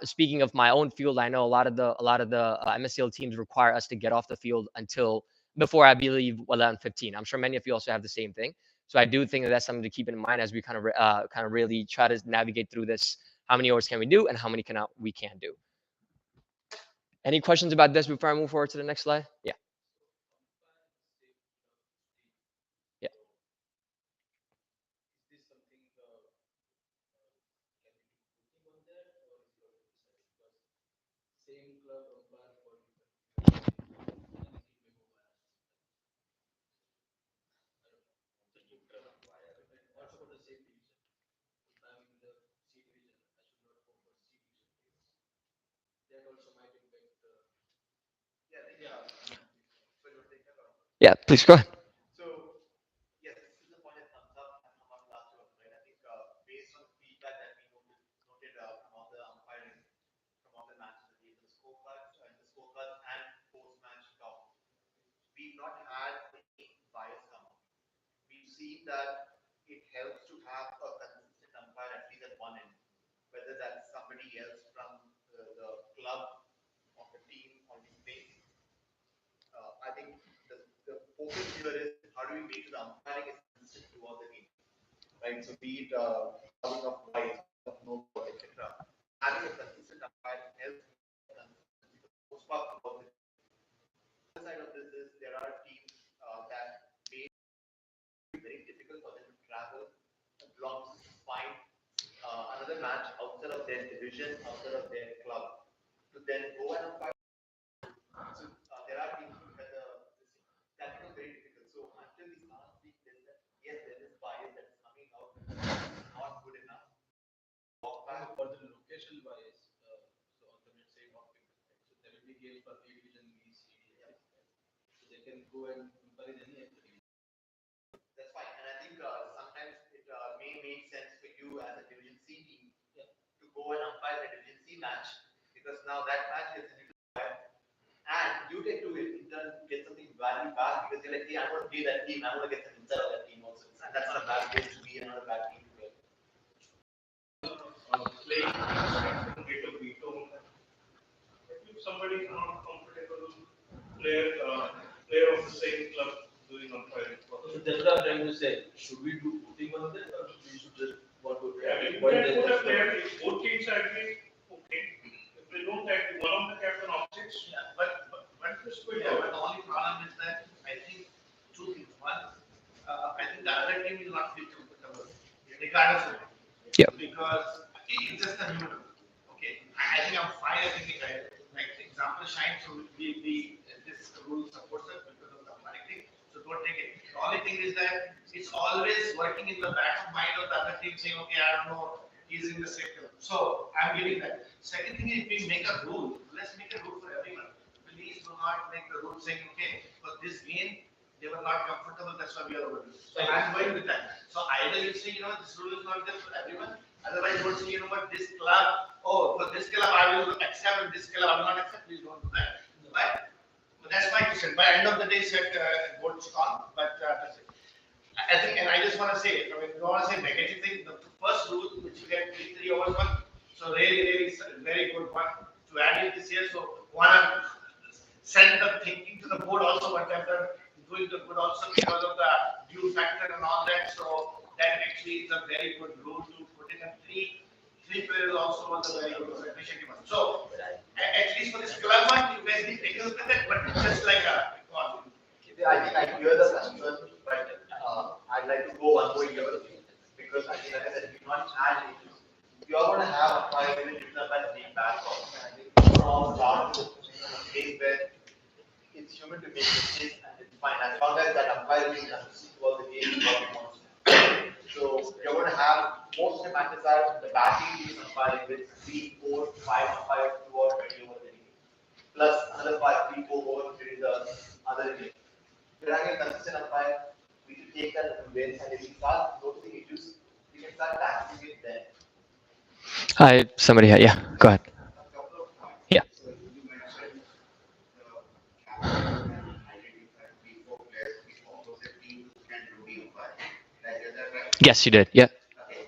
Speaking of my own field, I know a lot of the MSCL teams require us to get off the field until before, I believe, 11:15. I'm sure many of you also have the same thing. So I do think that that's something to keep in mind as we kind of really try to navigate through this. How many overs can we do, and how many we can do? Any questions about this before I move forward to the next slide? Yeah. Yeah. Yeah, please go ahead. So yes, this is the point that comes up as from our last one, right? I think based on the feedback that we noted from all the umpiring, from all the matches that we the scorecards and post-match talk, we've not had any bias come up. We've seen that it helps to have a consistent umpire at least at one end, whether that's somebody else from the club of the team already playing. I think the focus here is how do we make sure the umpiring is consistent throughout the game, right? So be it calling of white, calling of no ball, etc. Having a consistent umpire helps make that consistency for the most part throughout the game. The other side of this is there are teams that may be very difficult for them to travel a long distance to find another match outside of their division, outside of their club, to then go and umpire. So there are teams where that becomes very difficult. So until we start seeing this, that yes, there is bias that is coming out, but it's not good enough. Walk back. For the location wise, so alternate say topic, right? So there will be games for A division, B, C, D, right? So they can go and compare in any of the division. That's fine. And I think sometimes it may make sense for you as a Division C team to go and umpire the Division C match because now that match gets into and you get to in turn get something value back because you're like, hey, I want to play that team. I want to get some insight of that team also. And that's not a bad place to be and not a bad team to play. Playing teams can get a veto. If somebody is not comfortable, player of the same club doing umpiring. So that's what I'm trying to say. Should we do voting on that, or we should just want to? Yeah, we can put a player. If both teams agree, okay. If they don't agree, one of the captain objects. Yeah, but this way. Yeah, but the only problem is that I think two things. One, I think the other team will not feel comfortable, regardless of it. Yeah. Because it's just a human. Okay, I think I'm fine. I think like example shine. So we this rule supports us because of the thing. So don't take it. The only thing is that it's always working in the back of mind of the other team saying, okay, I don't know, he's in the sector. So I'm giving that. Second thing is if we make a rule, let's make a rule for everyone. Please do not make the rule saying, okay, for this game they were not comfortable, that's why we are over. So I'm going with that. So either you say, this rule is not there for everyone. Otherwise, don't say, this club, oh, for this club I will accept and this club I will not accept. Please don't do that. But that's my question. By end of the day, set vote strong. But that's it. I think, and I just want to say, I mean, don't want to say negative thing. The first rule, which you get 3 overs one, so really, very good one to add it this year. So want to send the thinking to the board also what they've done, doing the good also because of the due factor and all that. So that actually is a very good rule to put in. And three players also was a very good initiative. So at least for this club one, you guys need to take a look at that, but it's just like a call. Yeah, I think I hear the concern, but I'd like to go one more year because I think, like I said, if you not add issues, you're going to have a five even different by the same bad calls. And I think we all start from a place where it's human to make mistakes and it's fine as long as that umpire is consistent throughout the game is what we want. So you're going to have most of the matches are the batting team is umpiring with 3, 4, 5 umpires throughout 20 over the game, plus another 5, 3, 4 over during the other game. If you're having a consistent umpire, we should take that as a win, and if we start noticing issues, we can start tackling it then. Hi, somebody. Yeah, go ahead. A couple of points. Yeah. So you mentioned the captain can identify 3, 4 players from opposite team who can do the umpiring. Did I get that right? Yes, you did. Yeah. Okay.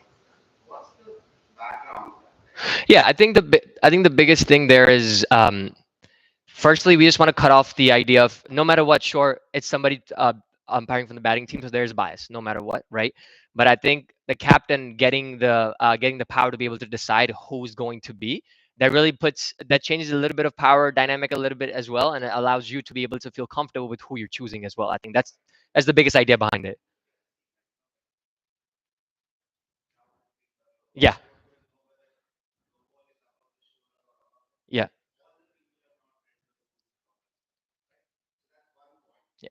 What's the background of that? Yeah, I think the biggest thing there is firstly, we just want to cut off the idea of no matter what, sure, it's somebody umpiring from the batting team, so there's bias, no matter what, right? But I think the captain getting the power to be able to decide who's going to be that changes a little bit of power dynamic a little bit as well, and it allows you to be able to feel comfortable with who you're choosing as well. I think that's the biggest idea behind it. Yeah. Yeah. Yeah.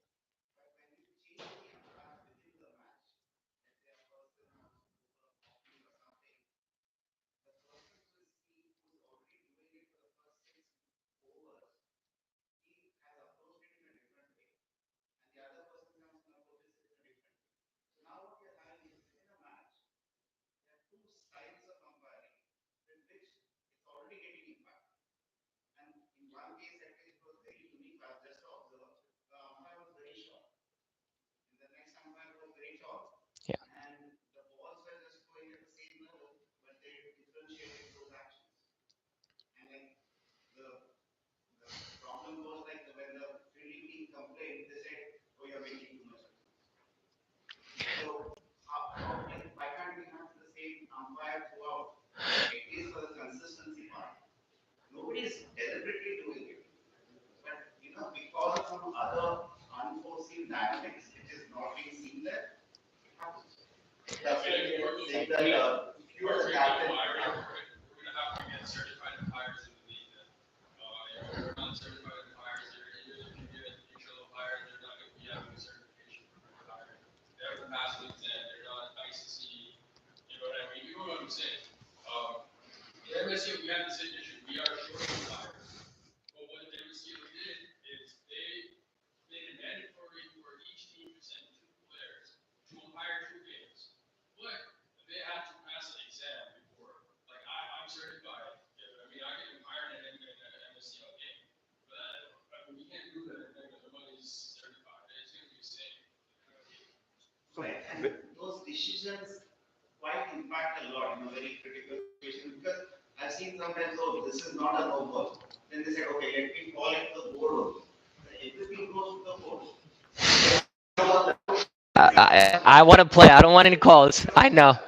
I want to play. I don't want any calls. I know.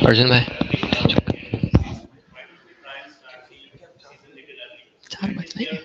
Arjun भाई चार बज नहीं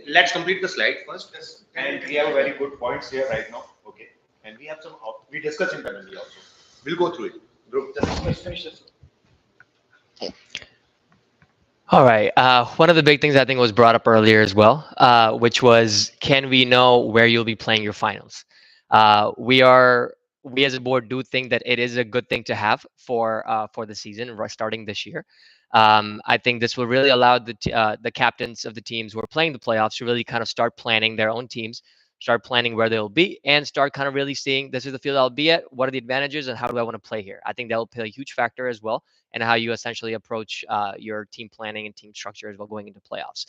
Let's complete the slide first, and we have very good points here right now. Okay, and we have some. We discuss internally also. We'll go through it. Bro, just finish this. All right. One of the big things I think was brought up earlier as well, which was, can we know where you'll be playing your finals? We as a board do think that it is a good thing to have for the season starting this year. I think this will really allow the captains of the teams who are playing the playoffs to really kind of start planning their own teams, start planning where they'll be, and start kind of really seeing, this is the field I'll be at. What are the advantages, and how do I want to play here? I think that will play a huge factor as well, and how you essentially approach your team planning and team structure as well going into playoffs.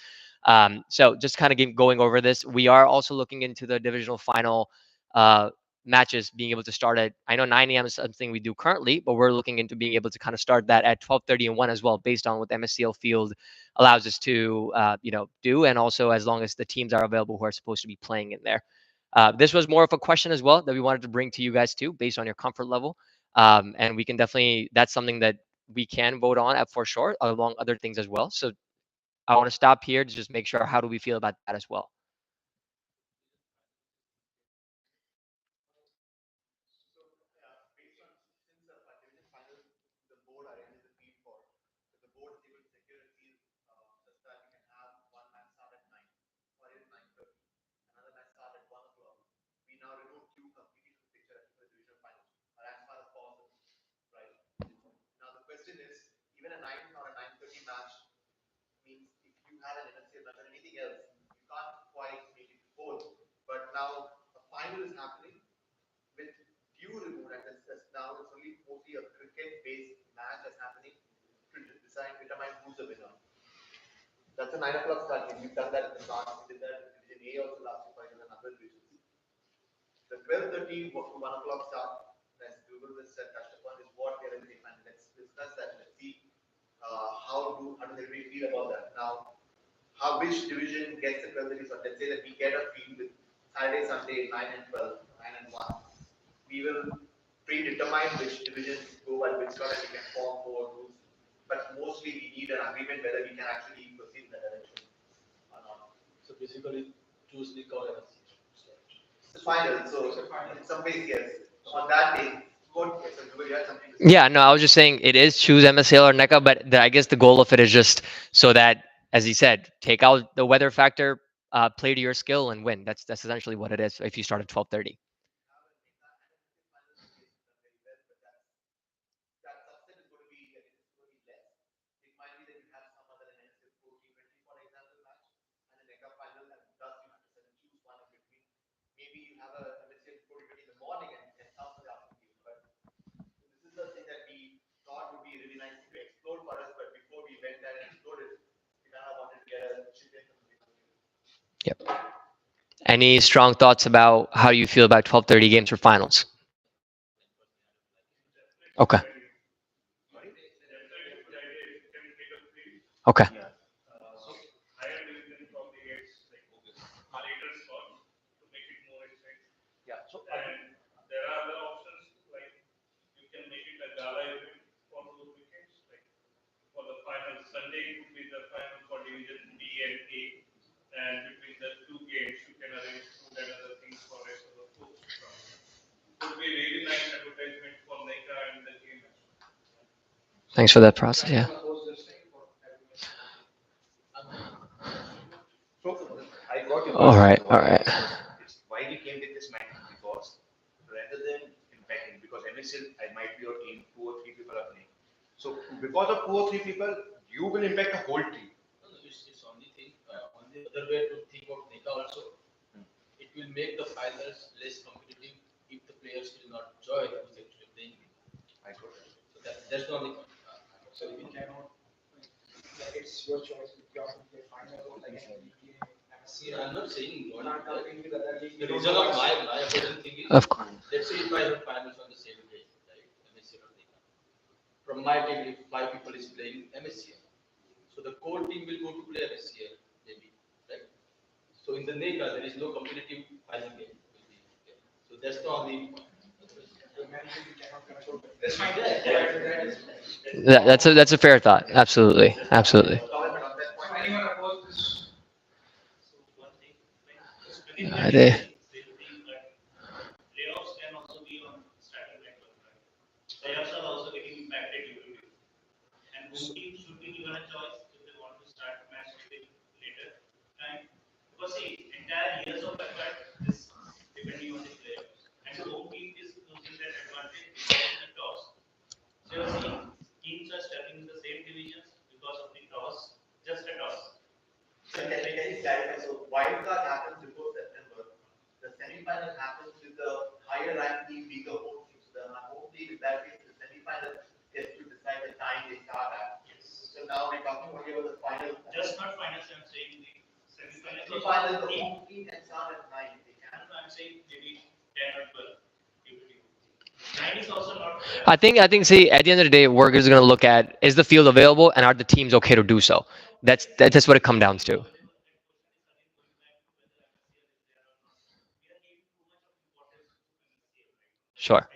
So just kind of going over this, we are also looking into the divisional final matches being able to start at, I know 9 a.m. is something we do currently, but we're looking into being able to kind of start that at 12:30 and 1 as well, based on what the MSCL field allows us to do, and also as long as the teams are available who are supposed to be playing in there. This was more of a question as well that we wanted to bring to you guys too, based on your comfort level. And we can definitely, that's something that we can vote on at for sure, along other things as well. So I want to stop here to just make sure, how do we feel about that as well? Yeah, no, I was just saying it is choose MSL or NECA, but I guess the goal of it is just so that, as he said, take out the weather factor, play to your skill, and win. That's essentially what it is. If you start at 12:30. Yep. Any strong thoughts about how you feel about 12:30 games for finals? Okay. Okay. Thanks for that process. Yeah. All right. All right. Of course. That's a fair thought. Absolutely. Absolutely. They, I think see at the end of the day, workers are going to look at is the field available and are the teams okay to do so. That's what it comes down to. Sure.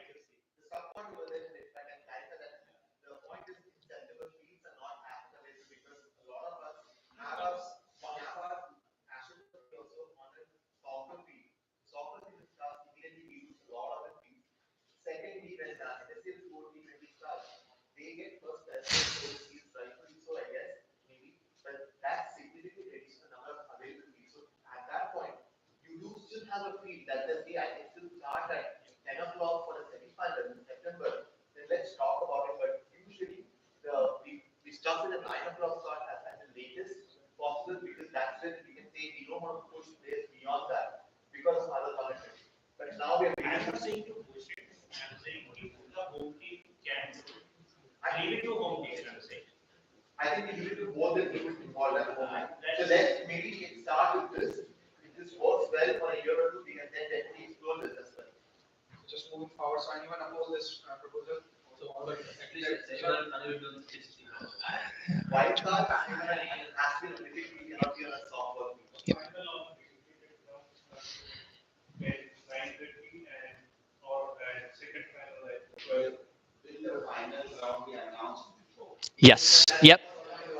Yes. Yep.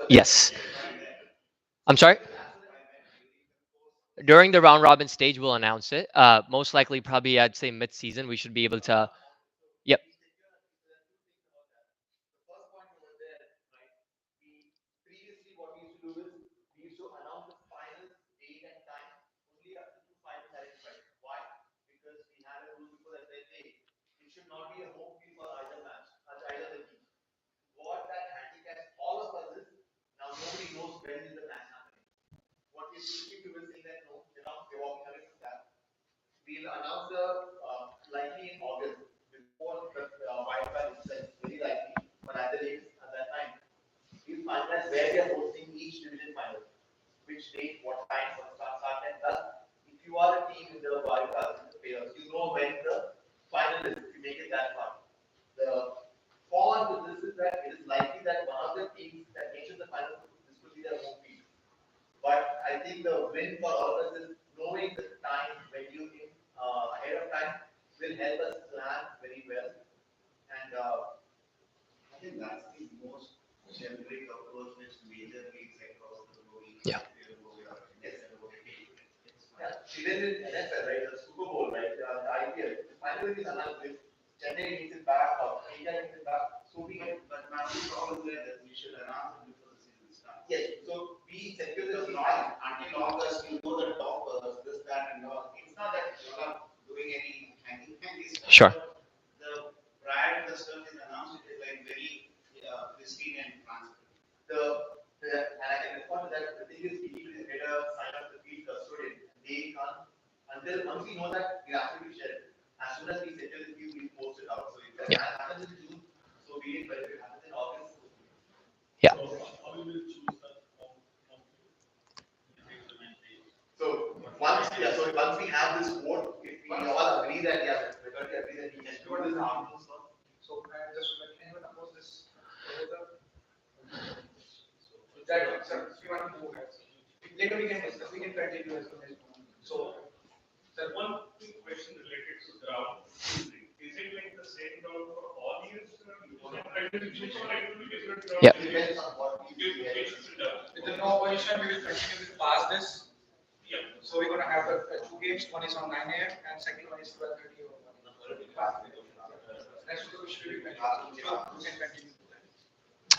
Yes. I'm sorry. During the round robin stage, we'll announce it. Most likely, probably I'd say mid-season, we should be able to. Yep. Yeah. Sure. Yeah. Yeah. Yep.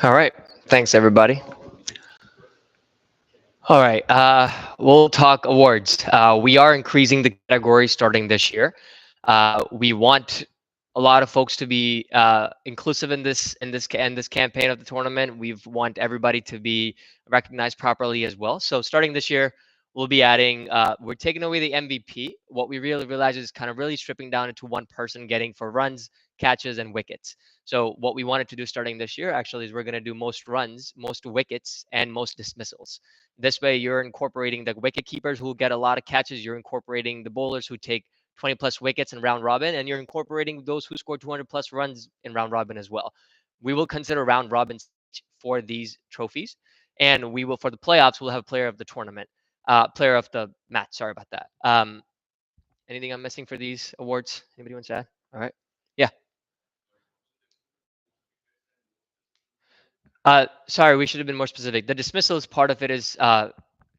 All right. Thanks, everybody. All right. We'll talk awards. We are increasing the category starting this year. We want a lot of folks to be inclusive in this campaign of the tournament. We want everybody to be recognized properly as well. So starting this year, we'll be adding. We're taking away the MVP. What we really realize is kind of really stripping down into one person getting for runs, catches, and wickets. So what we wanted to do starting this year actually is we're going to do most runs, most wickets, and most dismissals. This way, you're incorporating the wicket keepers who get a lot of catches. You're incorporating the bowlers who take 20 plus wickets in round robin, and you're incorporating those who score 200 plus runs in round robin as well. We will consider round robins for these trophies, and we will for the playoffs. We'll have player of the tournament, player of the match. Sorry about that. Anything I'm missing for these awards? Anybody wants to add? All right. Yeah. Sorry, we should have been more specific. The dismissals part of it is kind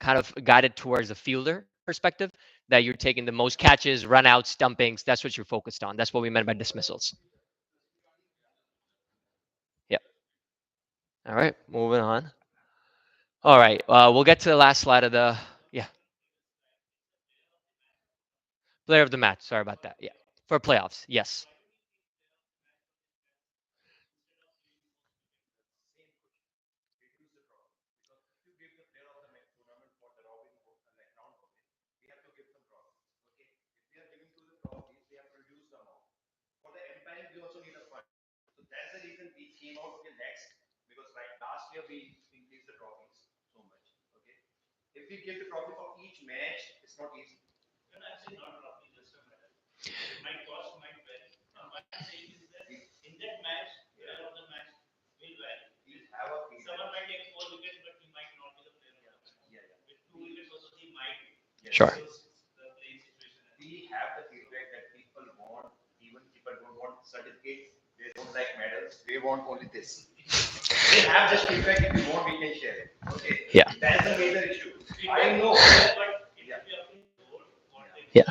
of guided towards a fielder perspective that you're taking the most catches, run outs, stumpings. That's what you're focused on. That's what we meant by dismissals. Yep. All right, moving on. All right, we'll get to the last slide of the yeah player of the match. Sorry about that. Yeah, for playoffs. Yes. Sure. Yeah. Yeah.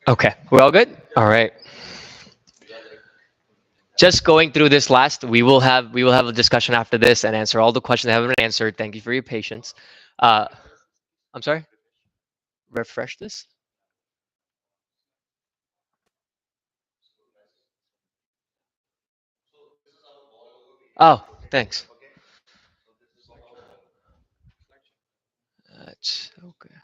Okay. We're all good? All right. Just going through this last, we will have a discussion after this and answer all the questions that haven't been answered. Thank you for your patience. Uh, I'm sorry. Refresh this. Oh, thanks. Okay.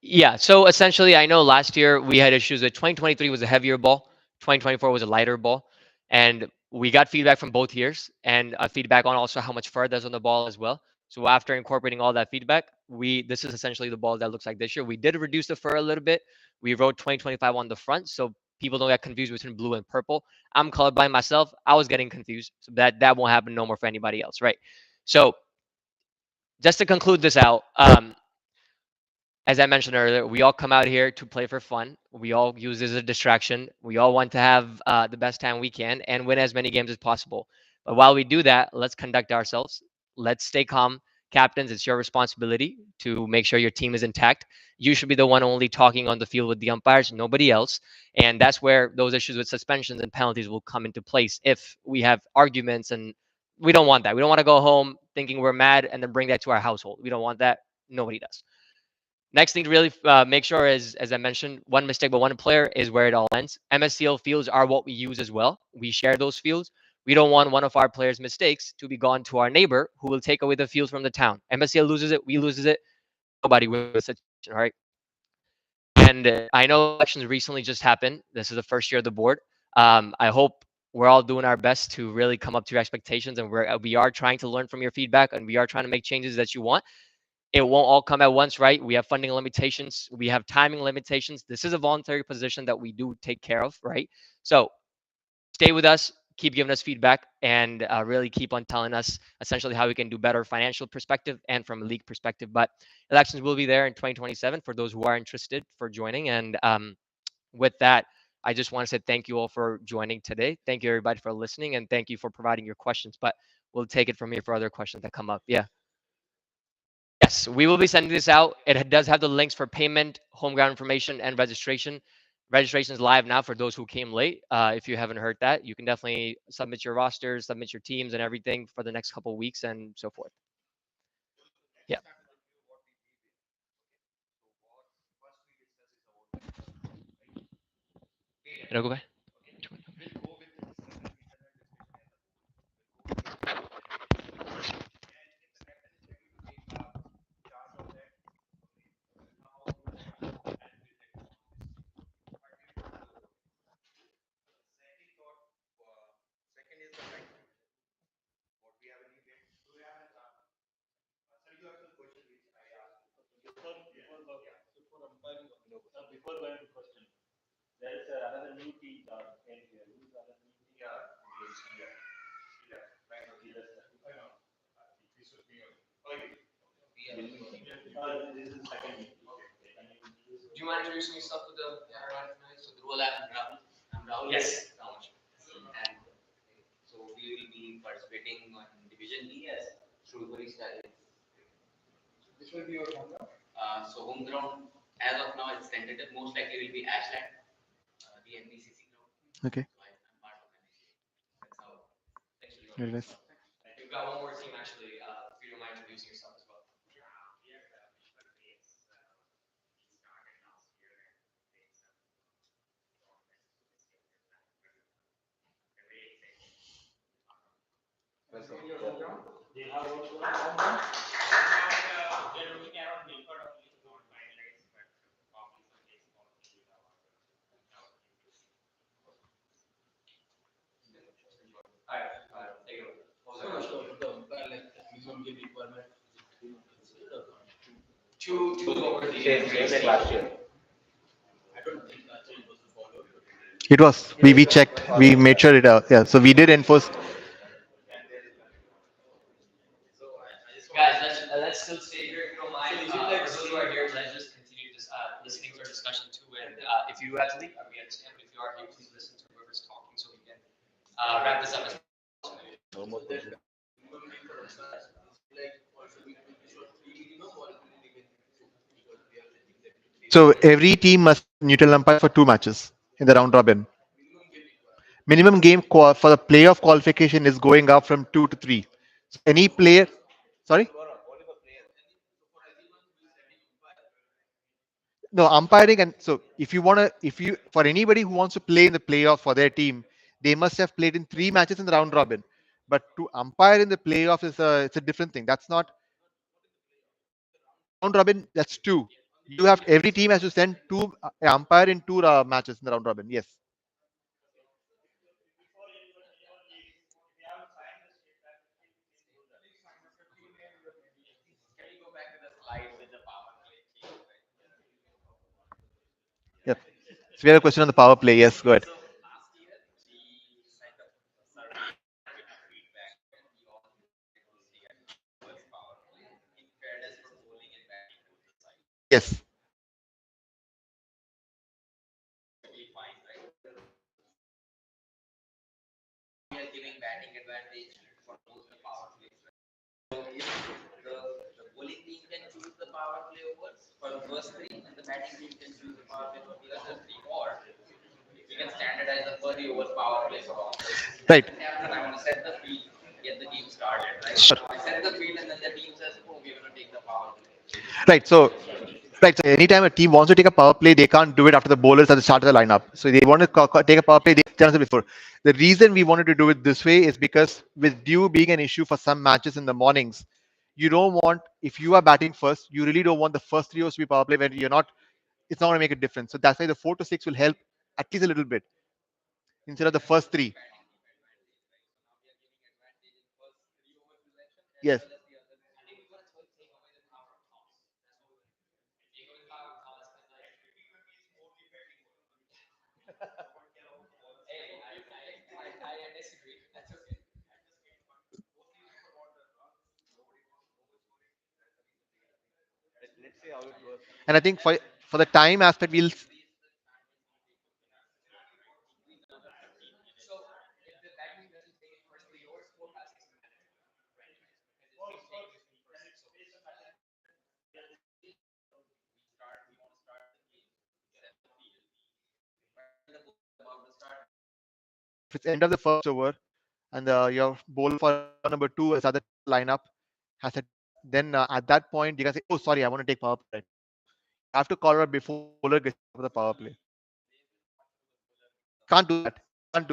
Yeah. So essentially, I know last year we had issues that 2023 was a heavier ball, 2024 was a lighter ball, and we got feedback from both years and feedback on also how much fur there's on the ball as well. So after incorporating all that feedback, this is essentially the ball that looks like this year. We did reduce the fur a little bit. We wrote 2025 on the front, so people don't get confused between blue and purple. I'm colorblind myself. I was getting confused, so that won't happen no more for anybody else, right? So just to conclude this out, as I mentioned earlier, we all come out here to play for fun. We all use this as a distraction. We all want to have the best time we can and win as many games as possible. But while we do that, let's conduct ourselves. Let's stay calm. Captains, it's your responsibility to make sure your team is intact. You should be the one only talking on the field with the umpires, nobody else. And that's where those issues with suspensions and penalties will come into place if we have arguments. And we don't want that. We don't want to go home thinking we're mad and then bring that to our household. We don't want that. Nobody does. Next thing to really make sure is, as I mentioned, one mistake by one player is where it all ends. MSCL fields are what we use as well. We share those fields. We don't want one of our players' mistakes to be gone to our neighbor who will take away the fields from the town. MSCL loses it, we loses it. Nobody wins the situation, all right? And I know elections recently just happened. This is the first year of the board. I hope we're all doing our best to really come up to your expectations, and we are trying to learn from your feedback, and we are trying to make changes that you want. It won't all come at once, right? We have funding limitations, we have timing limitations. This is a voluntary position that we do take care of, right? So stay with us, keep giving us feedback, and really keep on telling us essentially how we can do better financial perspective and from a league perspective. But elections will be there in 2027 for those who are interested for joining. And with that, I just want to say thank you all for joining today. Thank you everybody for listening, and thank you for providing your questions. But we'll take it from here for other questions that come up. Yeah. Yes, we will be sending this out. It does have the links for payment, home ground information, and registration. Registration is live now for those who came late. If you haven't heard that, you can definitely submit your rosters, submit your teams, and everything for the next couple of weeks and so forth. Yeah. It'll go back. Do you mind introducing yourself to the camera tonight? So, Dhruval and Rahul. I'm Rahul. Yes. Rahul. And so we will be participating on Division E as Shrewsbury style. Which will be your home ground? So home ground, as of now, it's tentative. Most likely will be Ashland, the NBCC ground. Okay. So I'm part of NBCC. That's how. Actually, Very nice. we've got one more team actually. If you don't mind introducing yourself as well. choose what were the Same agreed like last year. stages. It was. We checked. We made sure it. Yeah. So we did enforce. Guys, let's still stay here if you don't mind. For those who are here, let's just continue this listening to our discussion too. And if you have to leave, we understand. But if you are here, please listen to whoever's talking so we can wrap this up as quickly as possible. So every team must have neutral umpire for two matches in the round robin. Minimum game for the playoff qualification is going up from two to three. So any player, sorry, no umpiring, and so if you for anybody who wants to play in the playoff for their team, they must have played in three matches in the round robin. But to umpire in the playoff is it's a different thing. That's not round robin. That's two. You have every team has to send two umpire in two matches in the round robin. Yes. Yep. So we have a question on the power play. Yes, go ahead. Yes. Right. Sure. Right. So, right. So, anytime a team wants to take a power play, they can't do it after the bowlers at the start of the lineup. So, they want to take a power play. They chance it before. The reason we wanted to do it this way is because with dew being an issue for some matches in the mornings, you don't want if you are batting first, you really don't want the first three overs to be power play when you're not. It's not going to make a difference. So that's why the 4 to 6 will help at least a little bit instead of the first three. Yes. And I think for the time aspect, we'll if it's end of the first over and your bowler for number two is other lineup has a then at that point you can say, oh sorry, I want to take power play right now. You have to call out before the bowler gets for the power play. Can't do that. Can't do that.